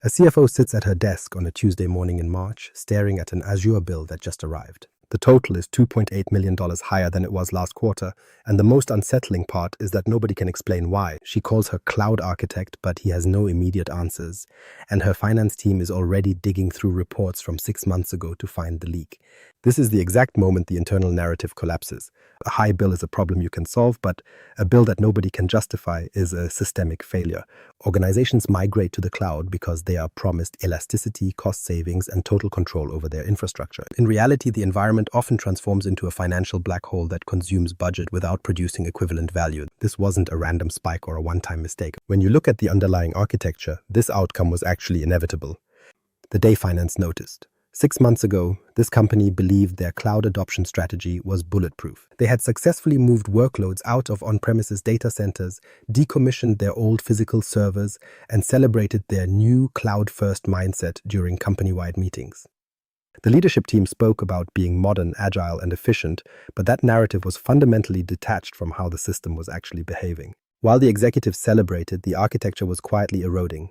A CFO sits at her desk on a Tuesday morning in March, staring at an Azure bill that just arrived. The total is $2.8 million higher than it was last quarter, and the most unsettling part is that nobody can explain why. She calls her cloud architect, but he has no immediate answers, and her finance team is already digging through reports from 6 months ago to find the leak. This is the exact moment the internal narrative collapses. A high bill is a problem you can solve, but a bill that nobody can justify is a systemic failure. Organizations migrate to the cloud because they are promised elasticity, cost savings, and total control over their infrastructure. In reality, the environment often transforms into a financial black hole that consumes budget without producing equivalent value. This wasn't a random spike or a one-time mistake. When you look at the underlying architecture, this outcome was actually inevitable. The day finance noticed. 6 months ago, this company believed their cloud adoption strategy was bulletproof. They had successfully moved workloads out of on-premises data centers, decommissioned their old physical servers, and celebrated their new cloud-first mindset during company-wide meetings. The leadership team spoke about being modern, agile, and efficient, but that narrative was fundamentally detached from how the system was actually behaving. While the executives celebrated, the architecture was quietly eroding.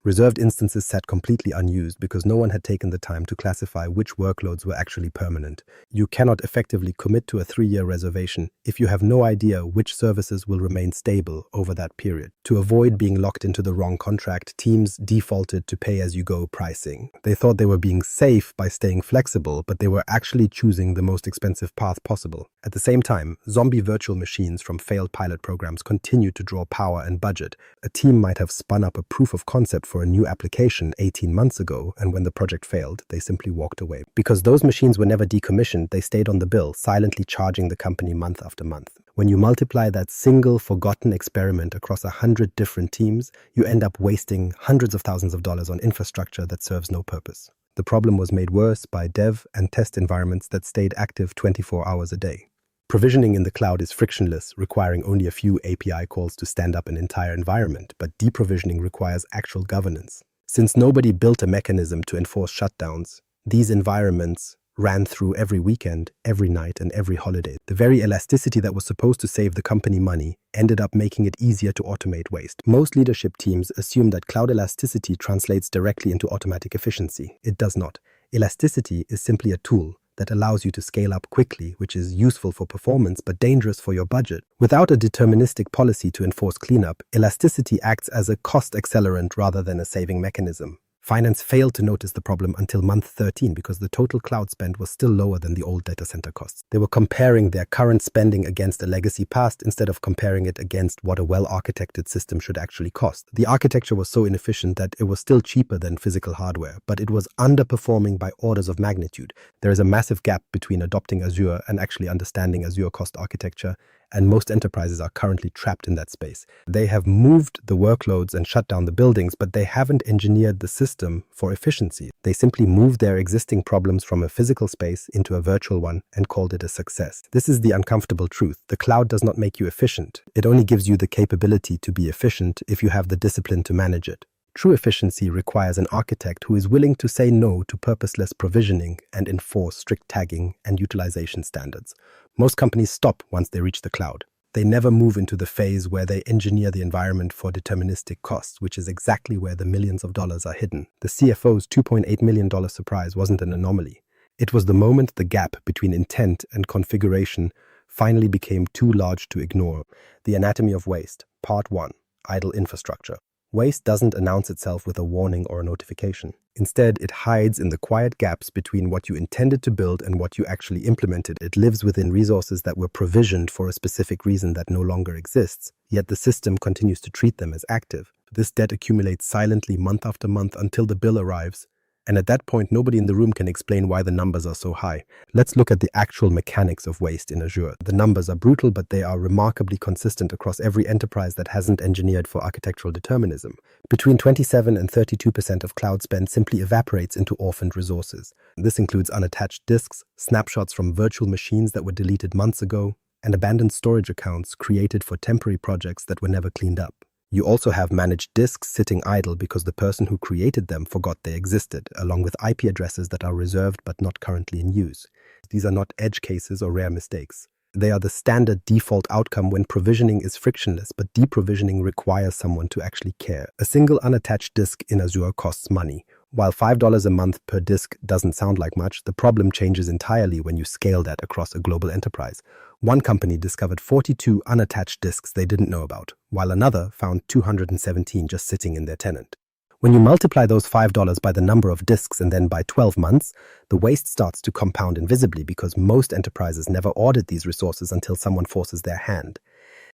Reserved instances sat completely unused because no one had taken the time to classify which workloads were actually permanent. You cannot effectively commit to a 3-year reservation if you have no idea which services will remain stable over that period. To avoid being locked into the wrong contract, teams defaulted to pay-as-you-go pricing. They thought they were being safe by staying flexible, but they were actually choosing the most expensive path possible. At the same time, zombie virtual machines from failed pilot programs continued to draw power and budget. A team might have spun up a proof of concept for a new application 18 months ago, and when the project failed, they simply walked away. Because those machines were never decommissioned, they stayed on the bill, silently charging the company month after month. When you multiply that single forgotten experiment across 100 different teams, you end up wasting hundreds of thousands of dollars on infrastructure that serves no purpose. The problem was made worse by dev and test environments that stayed active 24 hours a day. Provisioning in the cloud is frictionless, requiring only a few API calls to stand up an entire environment, but deprovisioning requires actual governance. Since nobody built a mechanism to enforce shutdowns, these environments ran through every weekend, every night, and every holiday. The very elasticity that was supposed to save the company money ended up making it easier to automate waste. Most leadership teams assume that cloud elasticity translates directly into automatic efficiency. It does not. Elasticity is simply a tool that allows you to scale up quickly, which is useful for performance but dangerous for your budget. Without a deterministic policy to enforce cleanup, elasticity acts as a cost accelerant rather than a saving mechanism. Finance failed to notice the problem until month 13 because the total cloud spend was still lower than the old data center costs. They were comparing their current spending against a legacy past instead of comparing it against what a well-architected system should actually cost. The architecture was so inefficient that it was still cheaper than physical hardware, but it was underperforming by orders of magnitude. There is a massive gap between adopting Azure and actually understanding Azure cost architecture, and most enterprises are currently trapped in that space. They have moved the workloads and shut down the buildings, but they haven't engineered the system for efficiency. They simply moved their existing problems from a physical space into a virtual one and called it a success. This is the uncomfortable truth. The cloud does not make you efficient. It only gives you the capability to be efficient if you have the discipline to manage it. True efficiency requires an architect who is willing to say no to purposeless provisioning and enforce strict tagging and utilization standards. Most companies stop once they reach the cloud. They never move into the phase where they engineer the environment for deterministic costs, which is exactly where the millions of dollars are hidden. The CFO's $2.8 million surprise wasn't an anomaly. It was the moment the gap between intent and configuration finally became too large to ignore. The anatomy of waste. Part 1. Idle infrastructure. Waste doesn't announce itself with a warning or a notification. Instead, it hides in the quiet gaps between what you intended to build and what you actually implemented. It lives within resources that were provisioned for a specific reason that no longer exists, yet the system continues to treat them as active. This debt accumulates silently month after month until the bill arrives, and at that point, nobody in the room can explain why the numbers are so high. Let's look at the actual mechanics of waste in Azure. The numbers are brutal, but they are remarkably consistent across every enterprise that hasn't engineered for architectural determinism. Between 27 and 32% of cloud spend simply evaporates into orphaned resources. This includes unattached disks, snapshots from virtual machines that were deleted months ago, and abandoned storage accounts created for temporary projects that were never cleaned up. You also have managed disks sitting idle because the person who created them forgot they existed, along with IP addresses that are reserved but not currently in use. These are not edge cases or rare mistakes. They are the standard default outcome when provisioning is frictionless, but deprovisioning requires someone to actually care. A single unattached disk in Azure costs money. While $5 a month per disk doesn't sound like much, the problem changes entirely when you scale that across a global enterprise. One company discovered 42 unattached disks they didn't know about, while another found 217 just sitting in their tenant. When you multiply those $5 by the number of disks and then by 12 months, the waste starts to compound invisibly because most enterprises never audit these resources until someone forces their hand.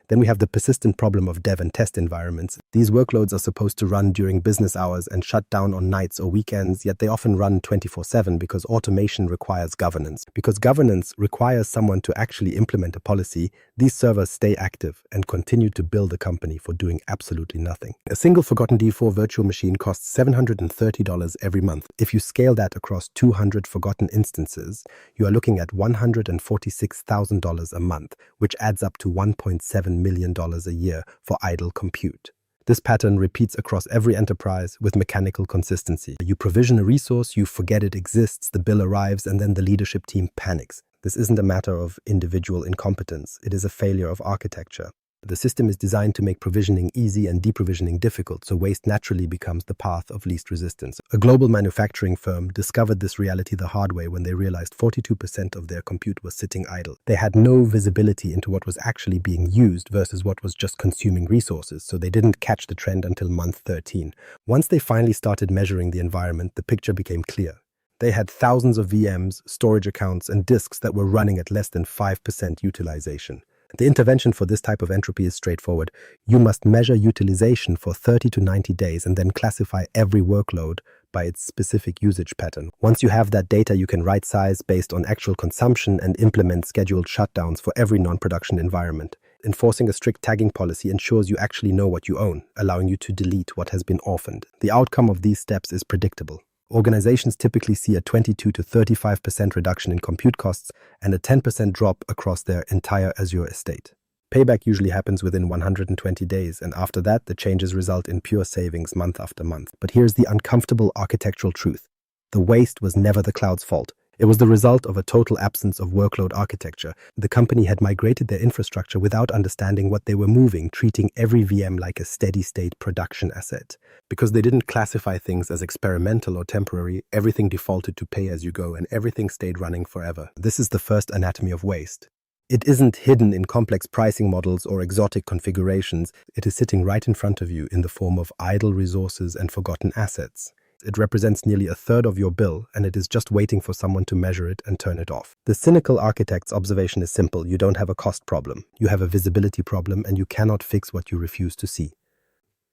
Then we have the persistent problem of dev and test environments. These workloads are supposed to run during business hours and shut down on nights or weekends, yet they often run 24/7 because automation requires governance. Because governance requires someone to actually implement a policy, these servers stay active and continue to bill the company for doing absolutely nothing. A single forgotten D4 virtual machine costs $730 every month. If you scale that across 200 forgotten instances, you are looking at $146,000 a month, which adds up to $1.7 million a year for idle compute. This pattern repeats across every enterprise with mechanical consistency. You provision a resource, you forget it exists, the bill arrives, and then the leadership team panics. This isn't a matter of individual incompetence, it is a failure of architecture. The system is designed to make provisioning easy and deprovisioning difficult, so waste naturally becomes the path of least resistance. A global manufacturing firm discovered this reality the hard way when they realized 42% of their compute was sitting idle. They had no visibility into what was actually being used versus what was just consuming resources, so they didn't catch the trend until month 13. Once they finally started measuring the environment, the picture became clear. They had thousands of VMs, storage accounts, and disks that were running at less than 5% utilization. The intervention for this type of entropy is straightforward. You must measure utilization for 30 to 90 days and then classify every workload by its specific usage pattern. Once you have that data, you can right size based on actual consumption and implement scheduled shutdowns for every non-production environment. Enforcing a strict tagging policy ensures you actually know what you own, allowing you to delete what has been orphaned. The outcome of these steps is predictable. Organizations typically see a 22 to 35% reduction in compute costs and a 10% drop across their entire Azure estate. Payback usually happens within 120 days, and after that, the changes result in pure savings month after month. But here's the uncomfortable architectural truth. The waste was never the cloud's fault. It was the result of a total absence of workload architecture. The company had migrated their infrastructure without understanding what they were moving, treating every VM like a steady-state production asset. Because they didn't classify things as experimental or temporary, everything defaulted to pay-as-you-go and everything stayed running forever. This is the first anatomy of waste. It isn't hidden in complex pricing models or exotic configurations. It is sitting right in front of you in the form of idle resources and forgotten assets. It represents nearly a third of your bill, and it is just waiting for someone to measure it and turn it off. The cynical architect's observation is simple. You don't have a cost problem. You have a visibility problem, and you cannot fix what you refuse to see.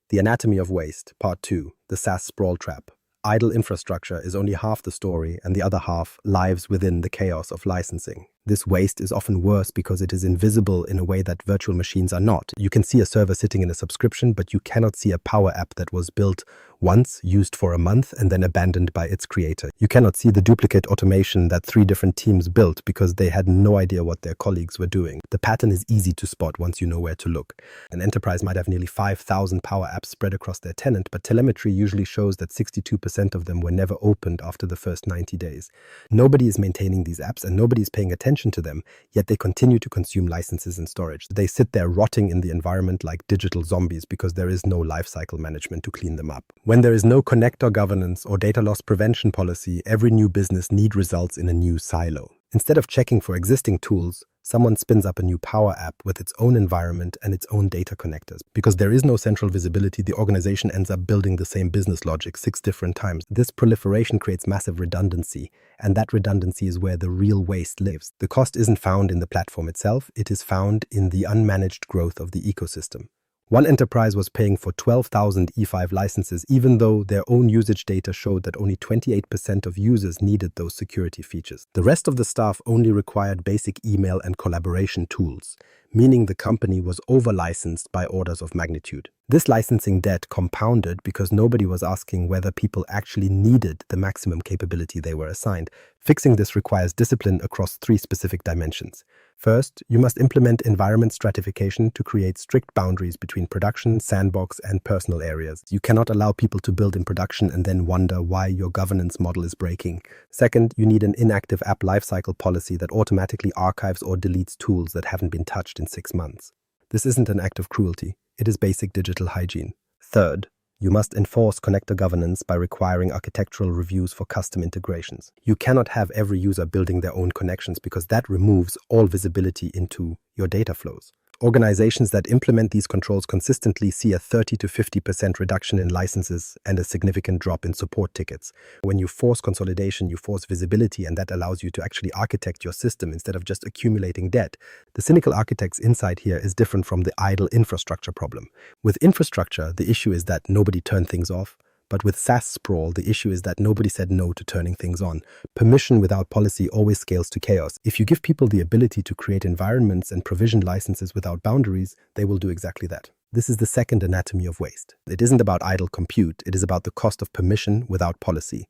The Anatomy of Waste, Part 2, the SaaS Sprawl Trap. Idle infrastructure is only half the story, and the other half lives within the chaos of licensing. This waste is often worse because it is invisible in a way that virtual machines are not. You can see a server sitting in a subscription, but you cannot see a Power App that was built once, used for a month, and then abandoned by its creator. You cannot see the duplicate automation that 3 different teams built because they had no idea what their colleagues were doing. The pattern is easy to spot once you know where to look. An enterprise might have nearly 5,000 Power Apps spread across their tenant, but telemetry usually shows that 62% of them were never opened after the first 90 days. Nobody is maintaining these apps and nobody is paying attention to them, yet they continue to consume licenses and storage. They sit there rotting in the environment like digital zombies because there is no lifecycle management to clean them up. When there is no connector governance or data loss prevention policy, every new business need results in a new silo. Instead of checking for existing tools, someone spins up a new Power App with its own environment and its own data connectors. Because there is no central visibility, the organization ends up building the same business logic 6 different times. This proliferation creates massive redundancy, and that redundancy is where the real waste lives. The cost isn't found in the platform itself, it is found in the unmanaged growth of the ecosystem. One enterprise was paying for 12,000 E5 licenses, even though their own usage data showed that only 28% of users needed those security features. The rest of the staff only required basic email and collaboration tools, meaning the company was over-licensed by orders of magnitude. This licensing debt compounded because nobody was asking whether people actually needed the maximum capability they were assigned. Fixing this requires discipline across 3 specific dimensions. First, you must implement environment stratification to create strict boundaries between production, sandbox, and personal areas. You cannot allow people to build in production and then wonder why your governance model is breaking. Second, you need an inactive app lifecycle policy that automatically archives or deletes tools that haven't been touched in 6 months. This isn't an act of cruelty, it is basic digital hygiene. Third, you must enforce connector governance by requiring architectural reviews for custom integrations. You cannot have every user building their own connections because that removes all visibility into your data flows. Organizations that implement these controls consistently see a 30 to 50% reduction in licenses and a significant drop in support tickets. When you force consolidation, you force visibility, and that allows you to actually architect your system instead of just accumulating debt. The cynical architect's insight here is different from the idle infrastructure problem. With infrastructure, the issue is that nobody turned things off. But with SaaS sprawl, the issue is that nobody said no to turning things on. Permission without policy always scales to chaos. If you give people the ability to create environments and provision licenses without boundaries, they will do exactly that. This is the second anatomy of waste. It isn't about idle compute, it is about the cost of permission without policy.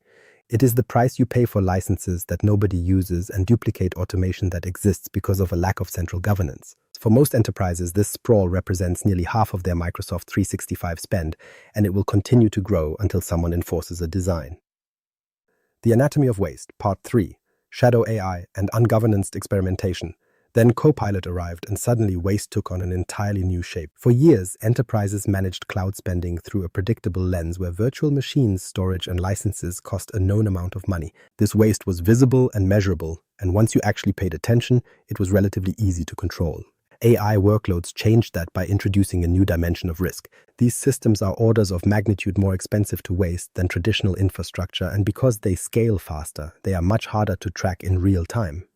It is the price you pay for licenses that nobody uses and duplicate automation that exists because of a lack of central governance. For most enterprises, this sprawl represents nearly half of their Microsoft 365 spend, and it will continue to grow until someone enforces a design. The Anatomy of Waste, Part 3, Shadow AI and Ungoverned Experimentation. Then Copilot arrived, and suddenly waste took on an entirely new shape. For years, enterprises managed cloud spending through a predictable lens where virtual machines, storage, and licenses cost a known amount of money. This waste was visible and measurable, and once you actually paid attention, it was relatively easy to control. AI workloads changed that by introducing a new dimension of risk. These systems are orders of magnitude more expensive to waste than traditional infrastructure, and because they scale faster, they are much harder to track in real time.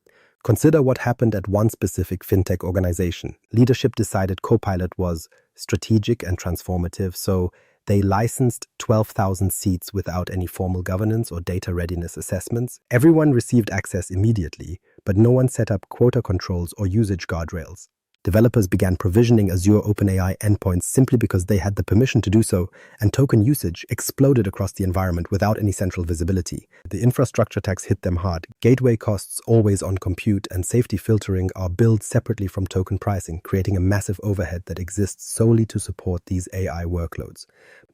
Consider what happened at one specific fintech organization. Leadership decided Copilot was strategic and transformative, so they licensed 12,000 seats without any formal governance or data readiness assessments. Everyone received access immediately, but no one set up quota controls or usage guardrails. Developers began provisioning Azure OpenAI endpoints simply because they had the permission to do so, and token usage exploded across the environment without any central visibility. The infrastructure tax hit them hard. Gateway costs, always on compute, and safety filtering are billed separately from token pricing, creating a massive overhead that exists solely to support these AI workloads.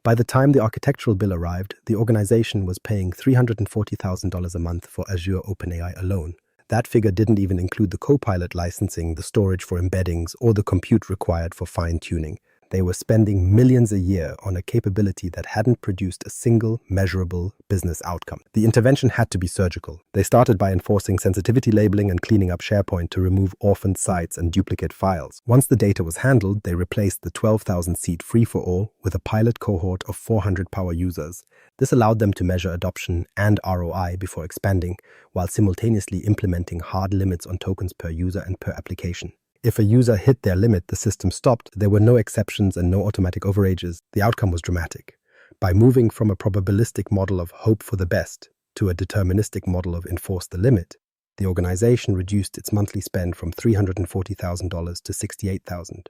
By the time the architectural bill arrived, the organization was paying $340,000 a month for Azure OpenAI alone. That figure didn't even include the Copilot licensing, the storage for embeddings, or the compute required for fine-tuning. They were spending millions a year on a capability that hadn't produced a single measurable business outcome. The intervention had to be surgical. They started by enforcing sensitivity labeling and cleaning up SharePoint to remove orphaned sites and duplicate files. Once the data was handled, they replaced the 12,000-seat free-for-all with a pilot cohort of 400 power users. This allowed them to measure adoption and ROI before expanding, while simultaneously implementing hard limits on tokens per user and per application. If a user hit their limit, the system stopped. There were no exceptions and no automatic overages. The outcome was dramatic. By moving from a probabilistic model of hope for the best to a deterministic model of enforce the limit, the organization reduced its monthly spend from $340,000 to $68,000.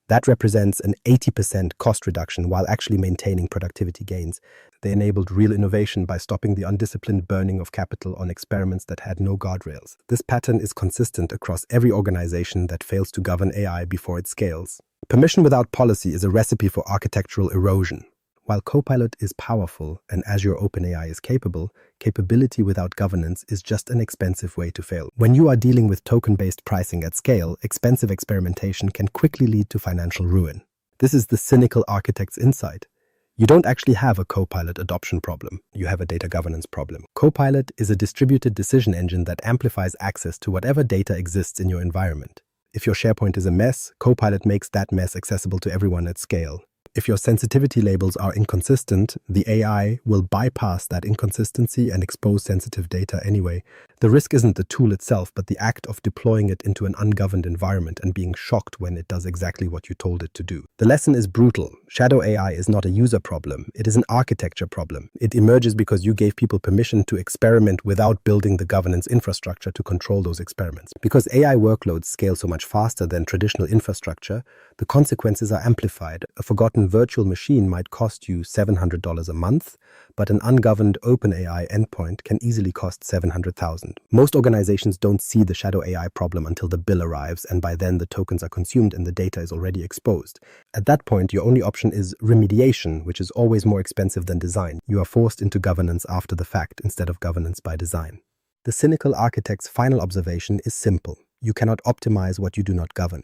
That represents an 80% cost reduction while actually maintaining productivity gains. They enabled real innovation by stopping the undisciplined burning of capital on experiments that had no guardrails. This pattern is consistent across every organization that fails to govern AI before it scales. Permission without policy is a recipe for architectural erosion. While Copilot is powerful and Azure OpenAI is capable, capability without governance is just an expensive way to fail. When you are dealing with token-based pricing at scale, expensive experimentation can quickly lead to financial ruin. This is the cynical architect's insight. You don't actually have a Copilot adoption problem. You have a data governance problem. Copilot is a distributed decision engine that amplifies access to whatever data exists in your environment. If your SharePoint is a mess, Copilot makes that mess accessible to everyone at scale. If your sensitivity labels are inconsistent, the AI will bypass that inconsistency and expose sensitive data anyway. The risk isn't the tool itself, but the act of deploying it into an ungoverned environment and being shocked when it does exactly what you told it to do. The lesson is brutal. Shadow AI is not a user problem. It is an architecture problem. It emerges because you gave people permission to experiment without building the governance infrastructure to control those experiments. Because AI workloads scale so much faster than traditional infrastructure, the consequences are amplified. A forgotten virtual machine might cost you $700 a month, but an ungoverned OpenAI endpoint can easily cost $700,000. Most organizations don't see the shadow AI problem until the bill arrives, and by then the tokens are consumed and the data is already exposed. At that point, your only option is remediation, which is always more expensive than design. You are forced into governance after the fact instead of governance by design. The cynical architect's final observation is simple. You cannot optimize what you do not govern.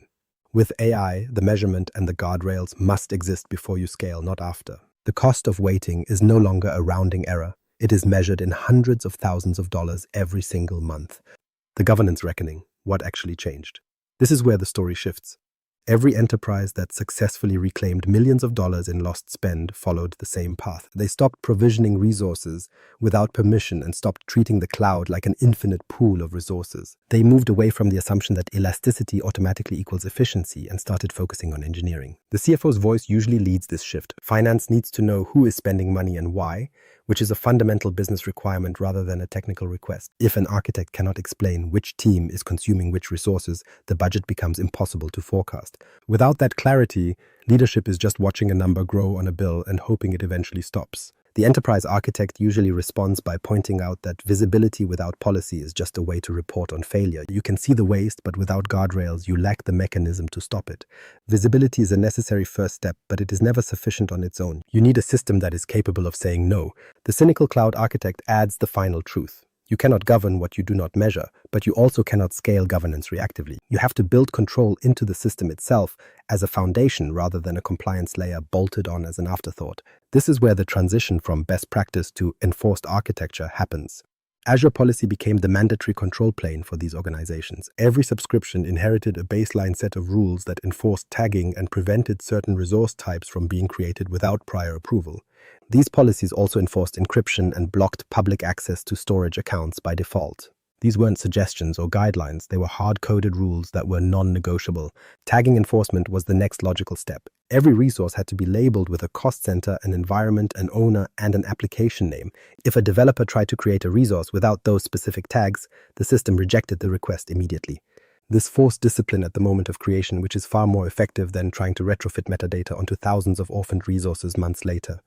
With AI, the measurement and the guardrails must exist before you scale, not after. The cost of waiting is no longer a rounding error. It is measured in hundreds of thousands of dollars every single month. The governance reckoning, what actually changed? This is where the story shifts. Every enterprise that successfully reclaimed millions of dollars in lost spend followed the same path. They stopped provisioning resources without permission and stopped treating the cloud like an infinite pool of resources. They moved away from the assumption that elasticity automatically equals efficiency and started focusing on engineering. The CFO's voice usually leads this shift. Finance needs to know who is spending money and why, which is a fundamental business requirement rather than a technical request. If an architect cannot explain which team is consuming which resources, the budget becomes impossible to forecast. Without that clarity, leadership is just watching a number grow on a bill and hoping it eventually stops. The enterprise architect usually responds by pointing out that visibility without policy is just a way to report on failure. You can see the waste, but without guardrails, you lack the mechanism to stop it. Visibility is a necessary first step, but it is never sufficient on its own. You need a system that is capable of saying no. The cynical cloud architect adds the final truth. You cannot govern what you do not measure, but you also cannot scale governance reactively. You have to build control into the system itself as a foundation rather than a compliance layer bolted on as an afterthought. This is where the transition from best practice to enforced architecture happens. Azure policy became the mandatory control plane for these organizations. Every subscription inherited a baseline set of rules that enforced tagging and prevented certain resource types from being created without prior approval. These policies also enforced encryption and blocked public access to storage accounts by default. These weren't suggestions or guidelines, they were hard-coded rules that were non-negotiable. Tagging enforcement was the next logical step. Every resource had to be labeled with a cost center, an environment, an owner, and an application name. If a developer tried to create a resource without those specific tags, the system rejected the request immediately. This forced discipline at the moment of creation, which is far more effective than trying to retrofit metadata onto thousands of orphaned resources months later.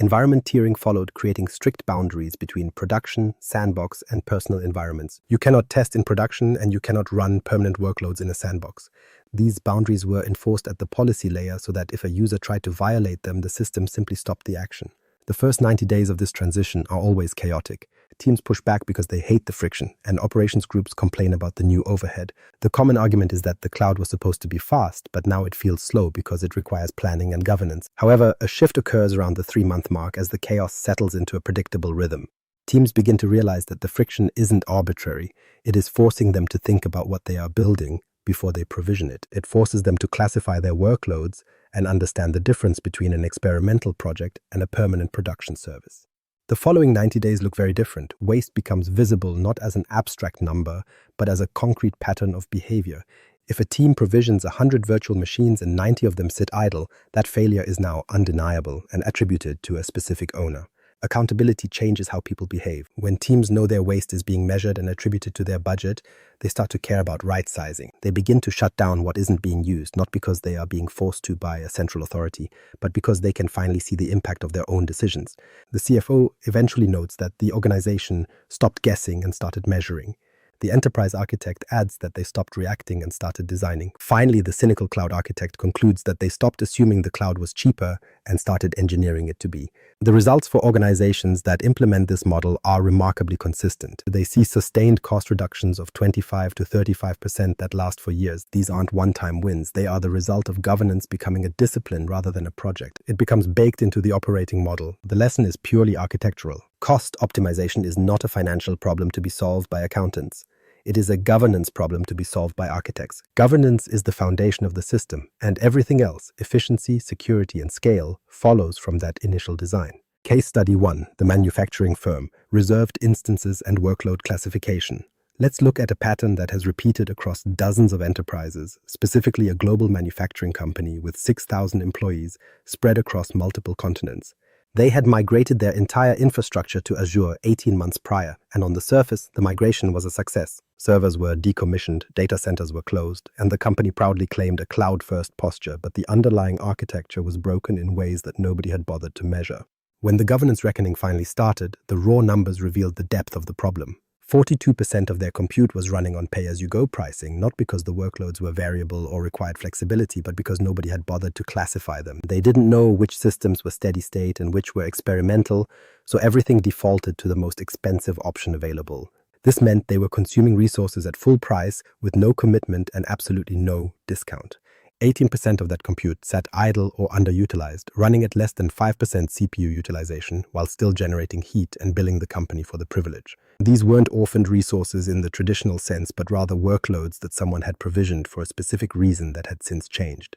Environment tiering followed, creating strict boundaries between production, sandbox, and personal environments. You cannot test in production and you cannot run permanent workloads in a sandbox. These boundaries were enforced at the policy layer so that if a user tried to violate them, the system simply stopped the action. The first 90 days of this transition are always chaotic. Teams push back because they hate the friction, and operations groups complain about the new overhead. The common argument is that the cloud was supposed to be fast, but now it feels slow because it requires planning and governance. However, a shift occurs around the 3-month mark as the chaos settles into a predictable rhythm. Teams begin to realize that the friction isn't arbitrary. It is forcing them to think about what they are building before they provision it. It forces them to classify their workloads and understand the difference between an experimental project and a permanent production service. The following 90 days look very different. Waste becomes visible not as an abstract number, but as a concrete pattern of behavior. If a team provisions 100 virtual machines and 90 of them sit idle, that failure is now undeniable and attributed to a specific owner. Accountability changes how people behave. When teams know their waste is being measured and attributed to their budget, they start to care about right-sizing. They begin to shut down what isn't being used, not because they are being forced to by a central authority, but because they can finally see the impact of their own decisions. The CFO eventually notes that the organization stopped guessing and started measuring. The enterprise architect adds that they stopped reacting and started designing. Finally, the cynical cloud architect concludes that they stopped assuming the cloud was cheaper and started engineering it to be. The results for organizations that implement this model are remarkably consistent. They see sustained cost reductions of 25 to 35% that last for years. These aren't one-time wins. They are the result of governance becoming a discipline rather than a project. It becomes baked into the operating model. The lesson is purely architectural. Cost optimization is not a financial problem to be solved by accountants. It is a governance problem to be solved by architects. Governance is the foundation of the system, and everything else, efficiency, security, and scale, follows from that initial design. Case Study 1, the manufacturing firm, reserved instances and workload classification. Let's look at a pattern that has repeated across dozens of enterprises, specifically a global manufacturing company with 6,000 employees spread across multiple continents. They had migrated their entire infrastructure to Azure 18 months prior, and on the surface, the migration was a success. Servers were decommissioned, data centers were closed, and the company proudly claimed a cloud-first posture, but the underlying architecture was broken in ways that nobody had bothered to measure. When the governance reckoning finally started, the raw numbers revealed the depth of the problem. 42% of their compute was running on pay-as-you-go pricing, not because the workloads were variable or required flexibility, but because nobody had bothered to classify them. They didn't know which systems were steady state and which were experimental, so everything defaulted to the most expensive option available. This meant they were consuming resources at full price with no commitment and absolutely no discount. 18% of that compute sat idle or underutilized, running at less than 5% CPU utilization while still generating heat and billing the company for the privilege. These weren't orphaned resources in the traditional sense, but rather workloads that someone had provisioned for a specific reason that had since changed.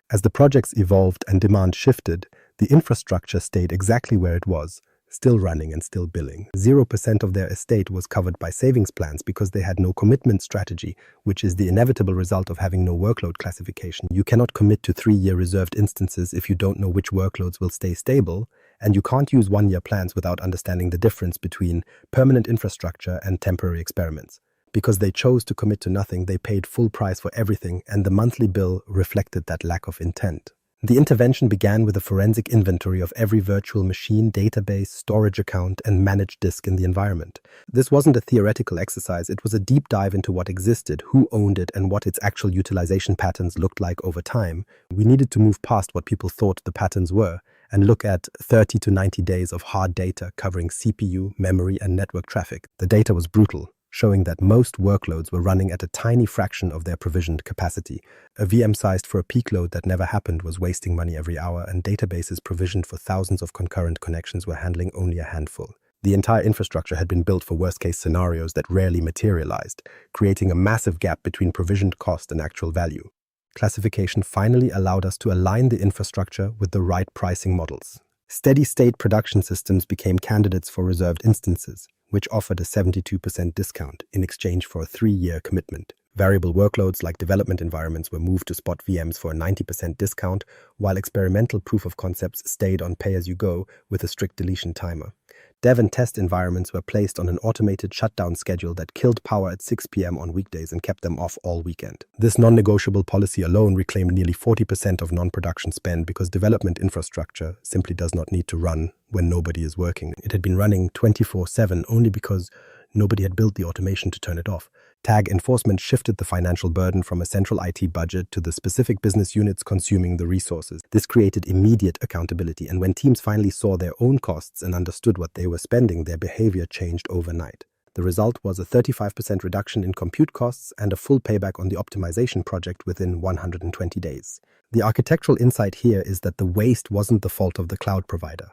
As the projects evolved and demand shifted, the infrastructure stayed exactly where it was, still running and still billing. 0% of their estate was covered by savings plans because they had no commitment strategy, which is the inevitable result of having no workload classification. You cannot commit to 3-year reserved instances if you don't know which workloads will stay stable, and you can't use 1-year plans without understanding the difference between permanent infrastructure and temporary experiments. Because they chose to commit to nothing, they paid full price for everything, and the monthly bill reflected that lack of intent. The intervention began with a forensic inventory of every virtual machine, database, storage account, and managed disk in the environment. This wasn't a theoretical exercise, it was a deep dive into what existed, who owned it, and what its actual utilization patterns looked like over time. We needed to move past what people thought the patterns were and look at 30 to 90 days of hard data covering CPU, memory, and network traffic. The data was brutal, showing that most workloads were running at a tiny fraction of their provisioned capacity. A VM sized for a peak load that never happened was wasting money every hour, and databases provisioned for thousands of concurrent connections were handling only a handful. The entire infrastructure had been built for worst-case scenarios that rarely materialized, creating a massive gap between provisioned cost and actual value. Classification finally allowed us to align the infrastructure with the right pricing models. Steady-state production systems became candidates for reserved instances, which offered a 72% discount in exchange for a 3-year commitment. Variable workloads like development environments were moved to spot VMs for a 90% discount, while experimental proof of concepts stayed on pay-as-you-go with a strict deletion timer. Dev and test environments were placed on an automated shutdown schedule that killed power at 6 p.m. on weekdays and kept them off all weekend. This non-negotiable policy alone reclaimed nearly 40% of non-production spend because development infrastructure simply does not need to run when nobody is working. It had been running 24/7 only because nobody had built the automation to turn it off. Tag enforcement shifted the financial burden from a central IT budget to the specific business units consuming the resources. This created immediate accountability, and when teams finally saw their own costs and understood what they were spending, their behavior changed overnight. The result was a 35% reduction in compute costs and a full payback on the optimization project within 120 days. The architectural insight here is that the waste wasn't the fault of the cloud provider.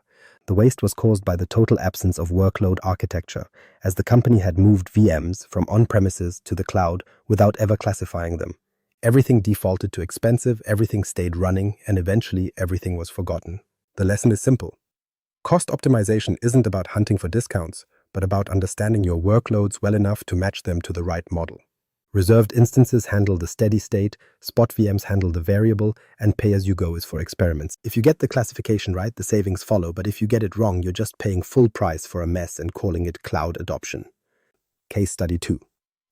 The waste was caused by the total absence of workload architecture, as the company had moved VMs from on-premises to the cloud without ever classifying them. Everything defaulted to expensive, everything stayed running, and eventually everything was forgotten. The lesson is simple. Cost optimization isn't about hunting for discounts, but about understanding your workloads well enough to match them to the right model. Reserved instances handle the steady state, spot VMs handle the variable, and pay-as-you-go is for experiments. If you get the classification right, the savings follow, but if you get it wrong, you're just paying full price for a mess and calling it cloud adoption. Case Study 2.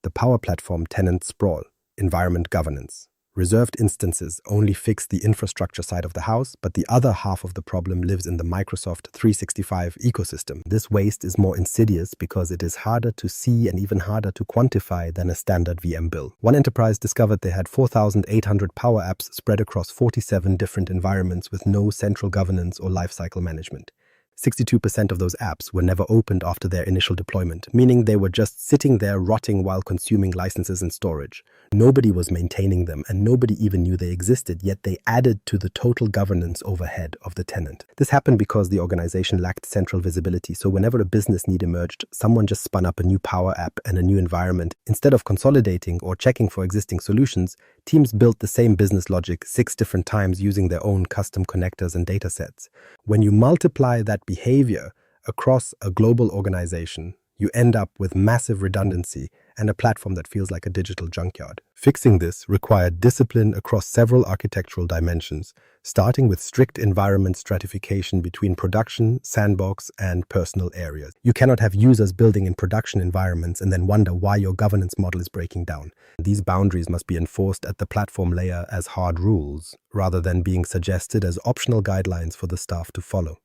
The Power Platform Tenant Sprawl, Environment Governance. Reserved instances only fix the infrastructure side of the house, but the other half of the problem lives in the Microsoft 365 ecosystem. This waste is more insidious because it is harder to see and even harder to quantify than a standard VM bill. One enterprise discovered they had 4,800 Power Apps spread across 47 different environments with no central governance or lifecycle management. 62% of those apps were never opened after their initial deployment, meaning they were just sitting there rotting while consuming licenses and storage. Nobody was maintaining them, and nobody even knew they existed, yet they added to the total governance overhead of the tenant. This happened because the organization lacked central visibility, so whenever a business need emerged, someone just spun up a new Power App and a new environment. Instead of consolidating or checking for existing solutions, teams built the same business logic 6 different times using their own custom connectors and datasets. When you multiply that behavior across a global organization, you end up with massive redundancy and a platform that feels like a digital junkyard. Fixing this required discipline across several architectural dimensions, starting with strict environment stratification between production, sandbox, and personal areas. You cannot have users building in production environments and then wonder why your governance model is breaking down. These boundaries must be enforced at the platform layer as hard rules, rather than being suggested as optional guidelines for the staff to follow.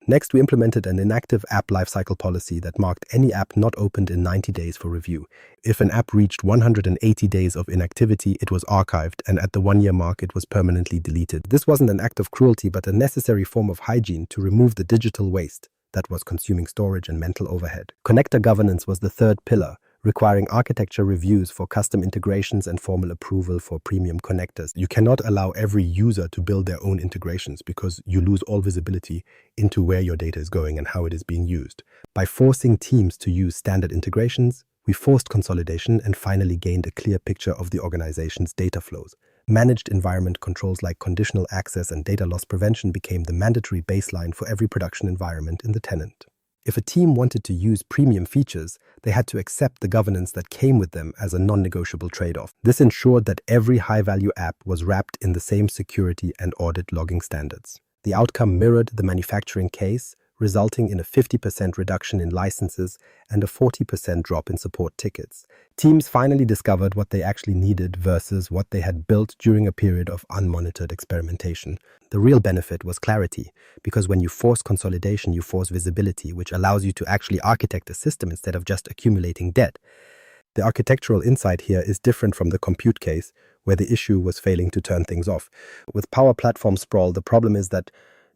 Next, we implemented an inactive app lifecycle policy that marked any app not opened in 90 days for review. If an app reached 180 days of inactivity, it was archived, and at the 1-year mark, it was permanently deleted. This wasn't an act of cruelty, but a necessary form of hygiene to remove the digital waste that was consuming storage and mental overhead. Connector governance was the third pillar, requiring architecture reviews for custom integrations and formal approval for premium connectors. You cannot allow every user to build their own integrations because you lose all visibility into where your data is going and how it is being used. By forcing teams to use standard integrations, we forced consolidation and finally gained a clear picture of the organization's data flows. Managed environment controls like conditional access and data loss prevention became the mandatory baseline for every production environment in the tenant. If a team wanted to use premium features, they had to accept the governance that came with them as a non-negotiable trade-off. This ensured that every high-value app was wrapped in the same security and audit logging standards. The outcome mirrored the manufacturing case, resulting in a 50% reduction in licenses and a 40% drop in support tickets. Teams finally discovered what they actually needed versus what they had built during a period of unmonitored experimentation. The real benefit was clarity, because when you force consolidation, you force visibility, which allows you to actually architect a system instead of just accumulating debt. The architectural insight here is different from the compute case, where the issue was failing to turn things off. With Power Platform sprawl, the problem is that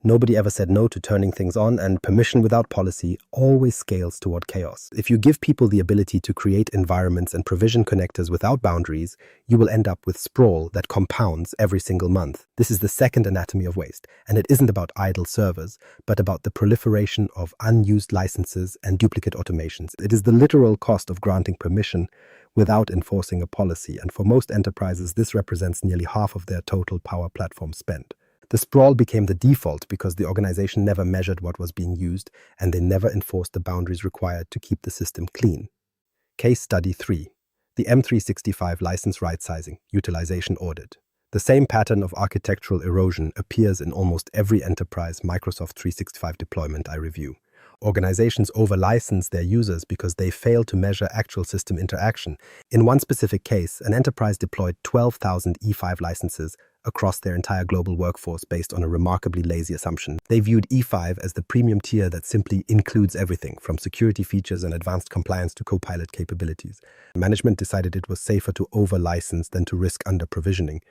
nobody ever said no to turning things on, and permission without policy always scales toward chaos. If you give people the ability to create environments and provision connectors without boundaries, you will end up with sprawl that compounds every single month. This is the second anatomy of waste, and it isn't about idle servers, but about the proliferation of unused licenses and duplicate automations. It is the literal cost of granting permission without enforcing a policy, and for most enterprises, this represents nearly half of their total Power Platform spend. The sprawl became the default because the organization never measured what was being used and they never enforced the boundaries required to keep the system clean. Case Study 3. The M365 License Right-Sizing Utilization Audit. The same pattern of architectural erosion appears in almost every enterprise Microsoft 365 deployment I review. Organizations over-license their users because they fail to measure actual system interaction. In one specific case, an enterprise deployed 12,000 E5 licenses across their entire global workforce based on a remarkably lazy assumption. They viewed E5 as the premium tier that simply includes everything, from security features and advanced compliance to Copilot capabilities. Management decided it was safer to over-license than to risk under-provisioning.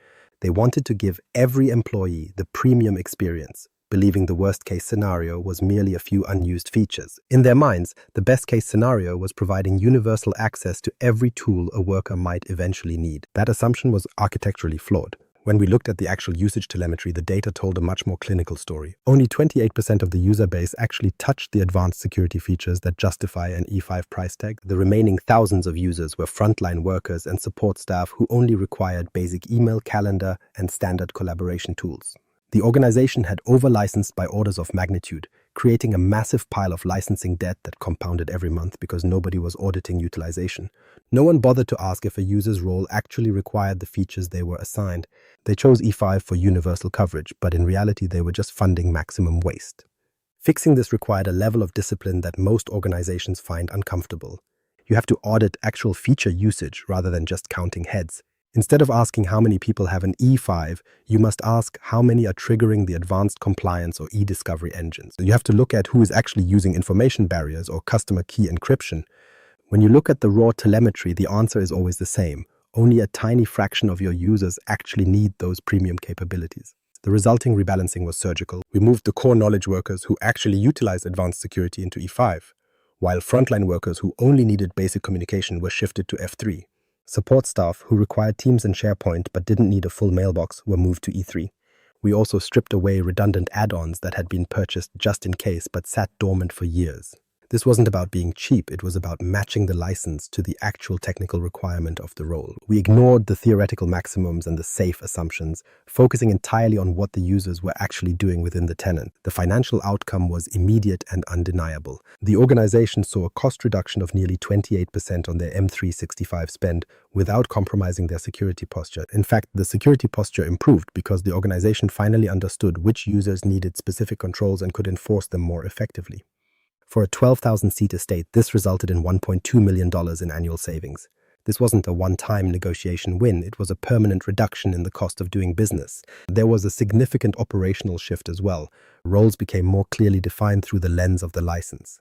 They wanted to give every employee the premium experience, believing the worst-case scenario was merely a few unused features. In their minds, the best-case scenario was providing universal access to every tool a worker might eventually need. That assumption was architecturally flawed. When we looked at the actual usage telemetry, the data told a much more clinical story. Only 28% of the user base actually touched the advanced security features that justify an E5 price tag. The remaining thousands of users were frontline workers and support staff who only required basic email, calendar, and standard collaboration tools. The organization had over-licensed by orders of magnitude, creating a massive pile of licensing debt that compounded every month because nobody was auditing utilization. No one bothered to ask if a user's role actually required the features they were assigned. They chose E5 for universal coverage, but in reality they were just funding maximum waste. Fixing this required a level of discipline that most organizations find uncomfortable. You have to audit actual feature usage rather than just counting heads. Instead of asking how many people have an E5, you must ask how many are triggering the advanced compliance or e-discovery engines. You have to look at who is actually using information barriers or customer key encryption. When you look at the raw telemetry, the answer is always the same. Only a tiny fraction of your users actually need those premium capabilities. The resulting rebalancing was surgical. We moved the core knowledge workers who actually utilized advanced security into E5, while frontline workers who only needed basic communication were shifted to F3. Support staff who required Teams and SharePoint but didn't need a full mailbox were moved to E3. We also stripped away redundant add-ons that had been purchased just in case but sat dormant for years. This wasn't about being cheap, it was about matching the license to the actual technical requirement of the role. We ignored the theoretical maximums and the safe assumptions, focusing entirely on what the users were actually doing within the tenant. The financial outcome was immediate and undeniable. The organization saw a cost reduction of nearly 28% on their M365 spend without compromising their security posture. In fact, the security posture improved because the organization finally understood which users needed specific controls and could enforce them more effectively. For a 12,000-seat estate, this resulted in $1.2 million in annual savings. This wasn't a one-time negotiation win, it was a permanent reduction in the cost of doing business. There was a significant operational shift as well. Roles became more clearly defined through the lens of the license.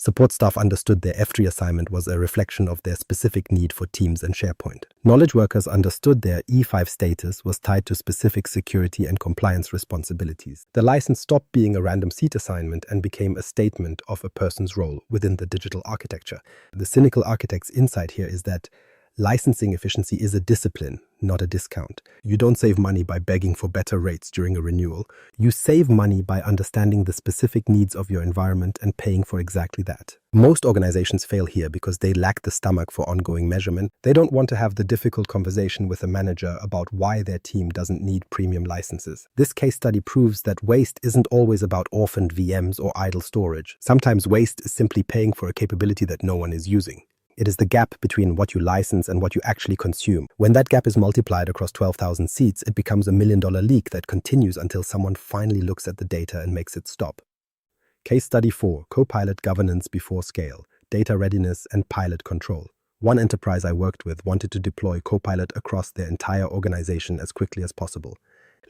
Support staff understood their F3 assignment was a reflection of their specific need for Teams and SharePoint. Knowledge workers understood their E5 status was tied to specific security and compliance responsibilities. The license stopped being a random seat assignment and became a statement of a person's role within the digital architecture. The cynical architect's insight here is that licensing efficiency is a discipline, not a discount. You don't save money by begging for better rates during a renewal. You save money by understanding the specific needs of your environment and paying for exactly that. Most organizations fail here because they lack the stomach for ongoing measurement. They don't want to have the difficult conversation with a manager about why their team doesn't need premium licenses. This case study proves that waste isn't always about orphaned VMs or idle storage. Sometimes waste is simply paying for a capability that no one is using. It is the gap between what you license and what you actually consume. When that gap is multiplied across 12,000 seats, it becomes $1 million leak that continues until someone finally looks at the data and makes it stop. Case study 4, Copilot governance before scale, data readiness and pilot control. One enterprise I worked with wanted to deploy Copilot across their entire organization as quickly as possible.